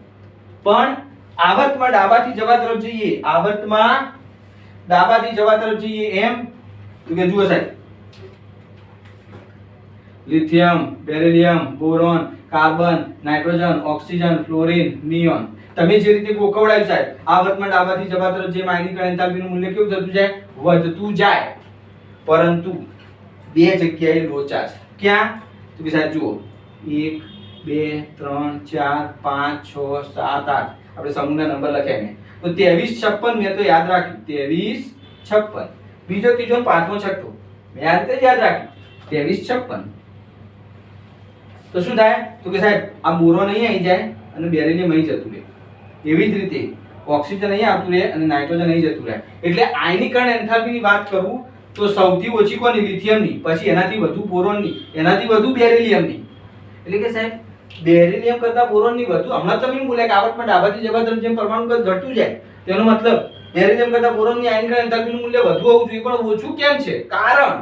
પણ આવર્તમાં ડાબાથી જવા તરફ જઈએ એમ તો કે જુઓ સાહેબ lithium, beryllium, boron, carbon, nitrogen, oxygen, fluorine, neon તમે જે રીતે ગોખવડાયું સાહેબ આવર્તમાં ડાબાથી જવા તરફ જે આયનીકરણ એન્થાલ્પીનું મૂલ્ય કેવું થતું જાય? વધતું જાય. પરંતુ બે જગ્યાએ લોચા છે. ક્યાં? તો કે સાહેબ જુઓ 1 2 3 4 5 6 7 8 આપણે સમૂહના નંબર લખ્યા મેં તો 23 56 મેં તો યાદ રાખ્યું 23 56. બીજો ત્રીજો પાંચમો છઠ્ઠો મેં યાદ રાખ્યું 23 56. તો શું થાય? તો કે સાહેબ આ બોરોન અહીં આવી જાય અને બેરિલિયમ અહીં જતું રહે. એવી જ રીતે ઓક્સિજન અહીં આવતું રહે અને નાઇટ્રોજન અહીં જતું રહે. એટલે આયનીકરણ એન્થાલ્પીની વાત કરું તો સૌથી ઓછી કોની? લિથિયમની, પછી એનાથી વધુ બોરોનની, એનાથી વધુ બેરિલિયમની. એટલે કે સાહેબ બેરિલિયમ કરતા બોરોનની વધુ, હમણાં તમે એમ બોલ્યા કે આવર્તમાં ડાબાથી જબા તરફ જેમ પરમાણુ કદ ઘટતું જાય, તેનો મતલબ બેરિલિયમ કરતા બોરોનની આયનીકરણ એન્થાલ્પીનું મૂલ્ય વધુ હોવું જોઈએ, પણ ઓછું કેમ છે? કારણ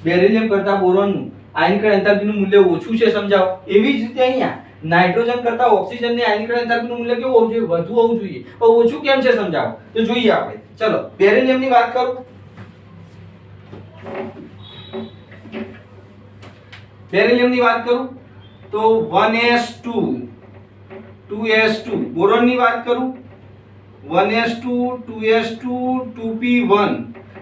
બેરિલિયમ કરતા બોરોનનું આયનીકરણ એન્થાલ્પીનું મૂલ્ય ઓછું છે, સમજાવો. એવી જ રીતે અહીંયા નાઇટ્રોજન કરતા ઓક્સિજનની આયનીકરણ એન્થાલ્પીનું મૂલ્ય કેવું હોવું જોઈએ? વધુ હોવું જોઈએ. પણ ઓછું કેમ છે સમજાવો. તો જોઈએ આપણે. ચલો બેરિલિયમની વાત કરું. બેરિલિયમની વાત કરું તો 1s2 2s2. બોરોનની વાત કરું 1s2 2s2 2p1.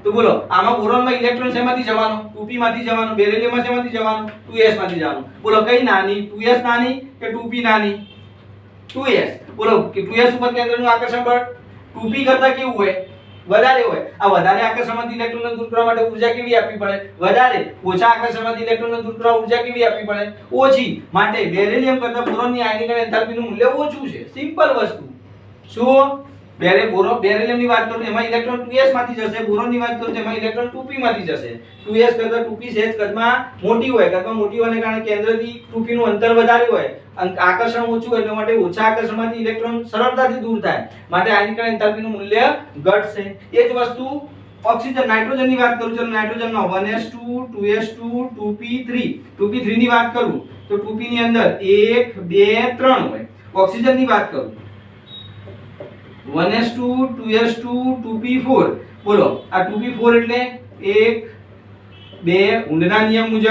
તો બોલો આમાં બોરોનમાં ઇલેક્ટ્રોન શેમાંથી જવાનો? 2p માંથી જવાનો. બેરિલિયમમાં શેમાંથી જવાનો? 2s માંથી જવાનો. બોલો કઈ નાની? 2s નાની કે 2p નાની? 2s. બોલો કે 2s ઉપર કેન્દ્રનું આકર્ષણ બળ 2p કરતા કેવું હોય? વધારે હોય. આ વધારે આકર્ષણમાંથી ઇલેક્ટ્રોનને દૂર કરવા માટે ઊર્જા કેવી આપવી પડે? વધારે. ઓછા આકર્ષણમાંથી ઇલેક્ટ્રોનને દૂર કરવા ઊર્જા કેવી આપવી પડે? ઓછી. માટે બેરિલિયમ કરતા બોરોનની આયનીકરણ એન્થાલ્પીનું મૂલ્ય ઓછું છે. સિમ્પલ વસ્તુ. શું? બેરિલિયમની વાત કરું તો એમાં ઇલેક્ટ્રોન 2s માંથી જશે. બોરોનની વાત કરું તો એમાં ઇલેક્ટ્રોન 2p માંથી જશે. 2s કરતા 2p સહેજ કદમાં મોટી હોય. કદમાં મોટી હોવાને કારણે કેન્દ્રથી 2p નું અંતર વધારે હોય. આકર્ષણ ઓછું હોય, એટલે માટે ઓછા આકર્ષણમાંથી ઇલેક્ટ્રોન સરળતાથી દૂર થાય. માટે આયનીકરણ એન્થાલ્પીનું મૂલ્ય ઘટશે. એ જ વસ્તુ ઓક્સિજન નાઇટ્રોજનની વાત કરું. ચલો નાઇટ્રોજનમાં 1s2 2s2 2p3. 2p3 ની વાત કરું તો 2p ની અંદર 1 2 3 હોય. ઓક્સિજનની વાત કરું 1s2 2s2 2p4. બોલો આ 2p4 એટલે 1 2 ઊંડના નિયમ મુજબ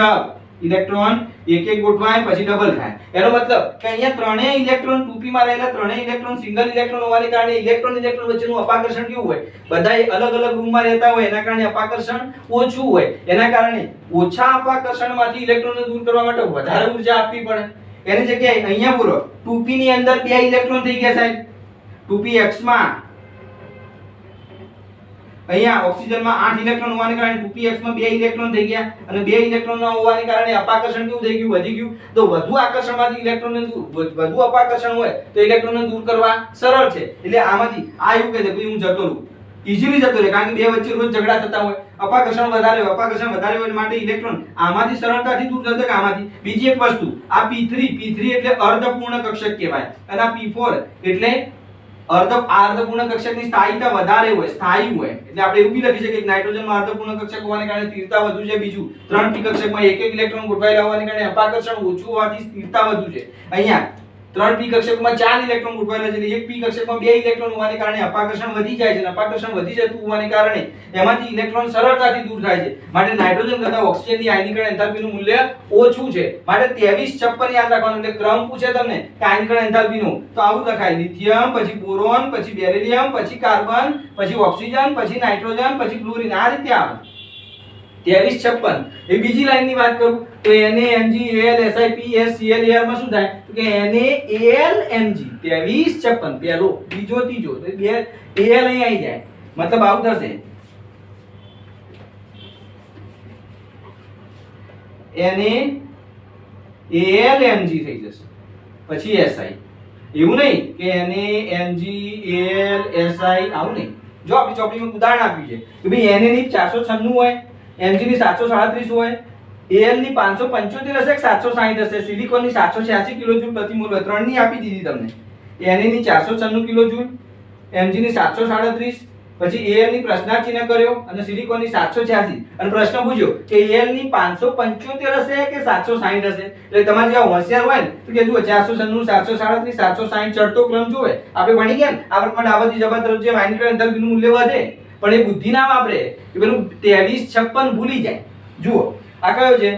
ઇલેક્ટ્રોન એક એક ગોઠવાય પછી ડબલ થાય. એનો મતલબ કે અહીંયા ત્રણેય ઇલેક્ટ્રોન 2p માં રહેલા ત્રણેય ઇલેક્ટ્રોન સિંગલ ઇલેક્ટ્રોન હોવાને કારણે ઇલેક્ટ્રોન વચ્ચેનું અપાકર્ષણ કેવું હોય? બધાય અલગ અલગ રૂમમાં રહેતા હોય, એના કારણે અપાકર્ષણ ઓછું હોય. એના કારણે ઓછા અપાકર્ષણમાંથી ઇલેક્ટ્રોનને દૂર કરવા માટે વધારે ઊર્જા આપવી પડે. એની જગ્યાએ અહીંયા બોલો 2p ની અંદર બે ઇલેક્ટ્રોન થઈ ગયા સાહેબ. 2px માં અહીંયા ઓક્સિજનમાં 8 ઇલેક્ટ્રોન હોવાને કારણે 2px માં 2 ઇલેક્ટ્રોન થઈ ગયા, અને 2 ઇલેક્ટ્રોન ના હોવાને કારણે અપાકર્ષણ કેવું થઈ ગયું? વધી ગયું. તો વધુ આકર્ષણમાંથી ઇલેક્ટ્રોનને વધુ અપાકર્ષણ હોય તો ઇલેક્ટ્રોનને દૂર કરવા સરળ છે. એટલે આમાંથી આ એવું કહે છે કે હું જતો રહું, ઈઝીલી જતો રહે, કારણ કે બે વચ્ચે રોજ ઝઘડા થતા હોય. અપાકર્ષણ વધારે હોય, અપાકર્ષણ વધારે હોય માટે ઇલેક્ટ્રોન આમાંથી સરળતાથી દૂર જશે કે આમાંથી. બીજી એક વસ્તુ આ p3 એટલે અર્ધપૂર્ણ કક્ષક કહેવાય, અને આ p4 એટલે અર્ધપૂર્ણ કક્ષકની સ્થાયીતા વધારે હોય, સ્થાયી હોય. એટલે આપણે એવું બી લખી શકીએ કે નાઇટ્રોજનમાં અર્ધપૂર્ણ કક્ષક હોવાને કારણે સ્થિરતા વધુ છે. બીજું 3p કક્ષકમાં એક એક ઇલેક્ટ્રોન ગોઠવાયેલા હોવાને કારણે અપાકર્ષણ ઓછું હોવાથી સ્થિરતા વધુ છે. અહીંયા 3p કક્ષકમાં 4 ઇલેક્ટ્રોન ગોઠવાયેલા છે, એટલે 1p કક્ષકમાં 2 ઇલેક્ટ્રોન હોવાને કારણે અપાકર્ષણ વધી જાય છે, અને અપાકર્ષણ વધી જતું હોવાને કારણે એમાંથી ઇલેક્ટ્રોન સરળતાથી દૂર થાય છે. માટે નાઇટ્રોજન કરતા ઓક્સિજનની આયનીકરણ એન્થાલ્પીનું મૂલ્ય ઓછું છે. માટે 2356 યાદ રાખવાનું. એટલે ક્રમ પૂછે તમને કે આયનીકરણ એન્થાલ્પીનું, તો આવું લખાય: લિથિયમ, પછી બોરોન, પછી બેરિલિયમ, પછી કાર્બન, પછી ઓક્સિજન, પછી નાઇટ્રોજન, પછી ફ્લોરિન. આ રીતે આવે 2356. એ બીજી લાઈનની વાત કરું તો NaMgAlSiPsClAr માં શું થાય? તો કે NaAlMg 2356. પહેલો, બીજો, ત્રીજો, તો બે Al અહીં આવી જાય. મતલબ આવું થશે NaAlMg થઈ જશે, પછી Si. એવું નહીં કે NaMgAlSi, આવું નહીં. જો આપણી ચોપડીમાં ઉદાહરણ આપ્યું છે કે ભાઈ Na ની 496 હોય, Mg ની 737 હોય, Al ની 575 હશે કે 760 હશે, સિલિકોન ની 786 કિલોજૂલ પ્રતિ મોલ હોય. ત્રણની આપી દીધી તમને. Na ની 496 કિલોજૂલ, Mg ની 737, પછી Al ની પ્રશ્નાર્થ ચિહ્ન કર્યો, અને સિલિકોન ની 786, અને પ્રશ્ન પૂછ્યો કે Al ની 575 હશે કે 760 હશે. એટલે તમારે જે હોશિયાર હોય ને તો કે જુઓ 496 737 760 ચડતો ક્રમ જોવે. આપણે ભણી ગયા ને આવર્તમાં ડાબાથી જબા તરફ જે આયનીકરણ એન્થાલ્પીનું મૂલ્ય વધે, પણ એ બુદ્ધિ ના વાપરે, કે પેલું 2356 ભૂલી જાય. જુઓ આ કયો છે?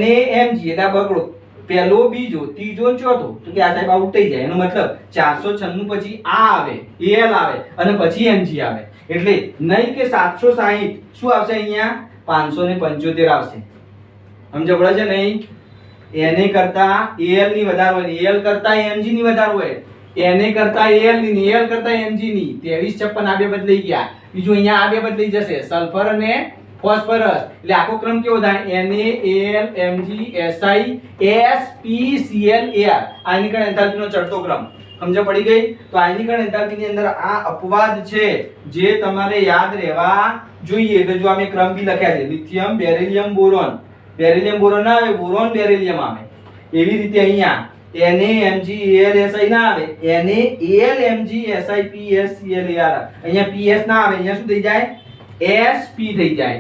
NaMg. એટલે આ બગડો પહેલો, બીજો, ત્રીજો, ચોથો. તો કે આ સાહેબ આઉટ થઈ જાય. એનો મતલબ 496 પછી આ આવે, Al આવે, અને પછી Mg આવે. એટલે નહીં કે 760 શું આવશે? અહીંયા 575 આવશે. સમજ પડે છે નહીં? Na કરતા Al ની વધારે હોય, Al કરતા Mg ની વધારે હોય, Na કરતા Al ની, Al કરતા Mg ની. 2356 આ બે બદલાઈ ગયા. બીજું અહીંયા આ બે બદલાઈ જશે, સલ્ફર અને ફોસ્ફરસ. એટલે આખો ક્રમ કેવો થાય? NaAlMgSiSpClAr. આયનીકરણ એન્થાલ્પીનો ચડતો ક્રમ. સમજ પડી ગઈ? તો આયનીકરણ એન્થાલ્પીની અંદર આ અપવાદ છે જે તમારે યાદ રહેવા જોઈએ. તો જો આ મેં ક્રમ બી લખ્યા છે: lithium, beryllium, boron. Beryllium boron ના આવે, બોરોન બેરિલિયમ આવે. એવી રીતે અહીંયા NaMgAlSi ના આવે, NaAlMgSiPsClAr. અહીંયા PS ના આવે, અહીંયા શું થઈ જાય? Sp થઈ જાય,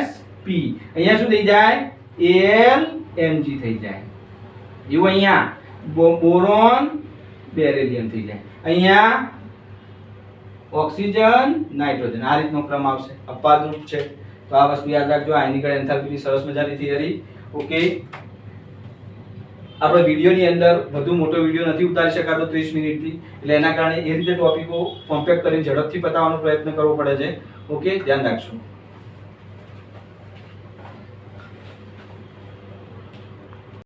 Sp. અહીંયા શું થઈ જાય? Almg થઈ જાય. એવું અહીંયા બોરોન બેરિલિયમ થઈ જાય. અહીંયા ઓક્સિજન નાઇટ્રોજન, આ રીતનો ક્રમ આવશે. અપાદરૂપ છે તો આ વસ્તુ યાદ રાખજો. આયનિકલ એન્થાલ્પીની સરસ મજાની થિયરી. ઓકે, આપણે વિડિયોની અંદર વધુ મોટો વિડિયો નથી ઉતારી શકાતો 30 મિનિટથી, એટલે એના કારણે એ રીતે ટોપિકો કોમ્પેક્ટ કરીને ઝડપથી પતાવવાનો પ્રયત્ન કરવો પડે છે. ઓકે, ધ્યાન રાખજો.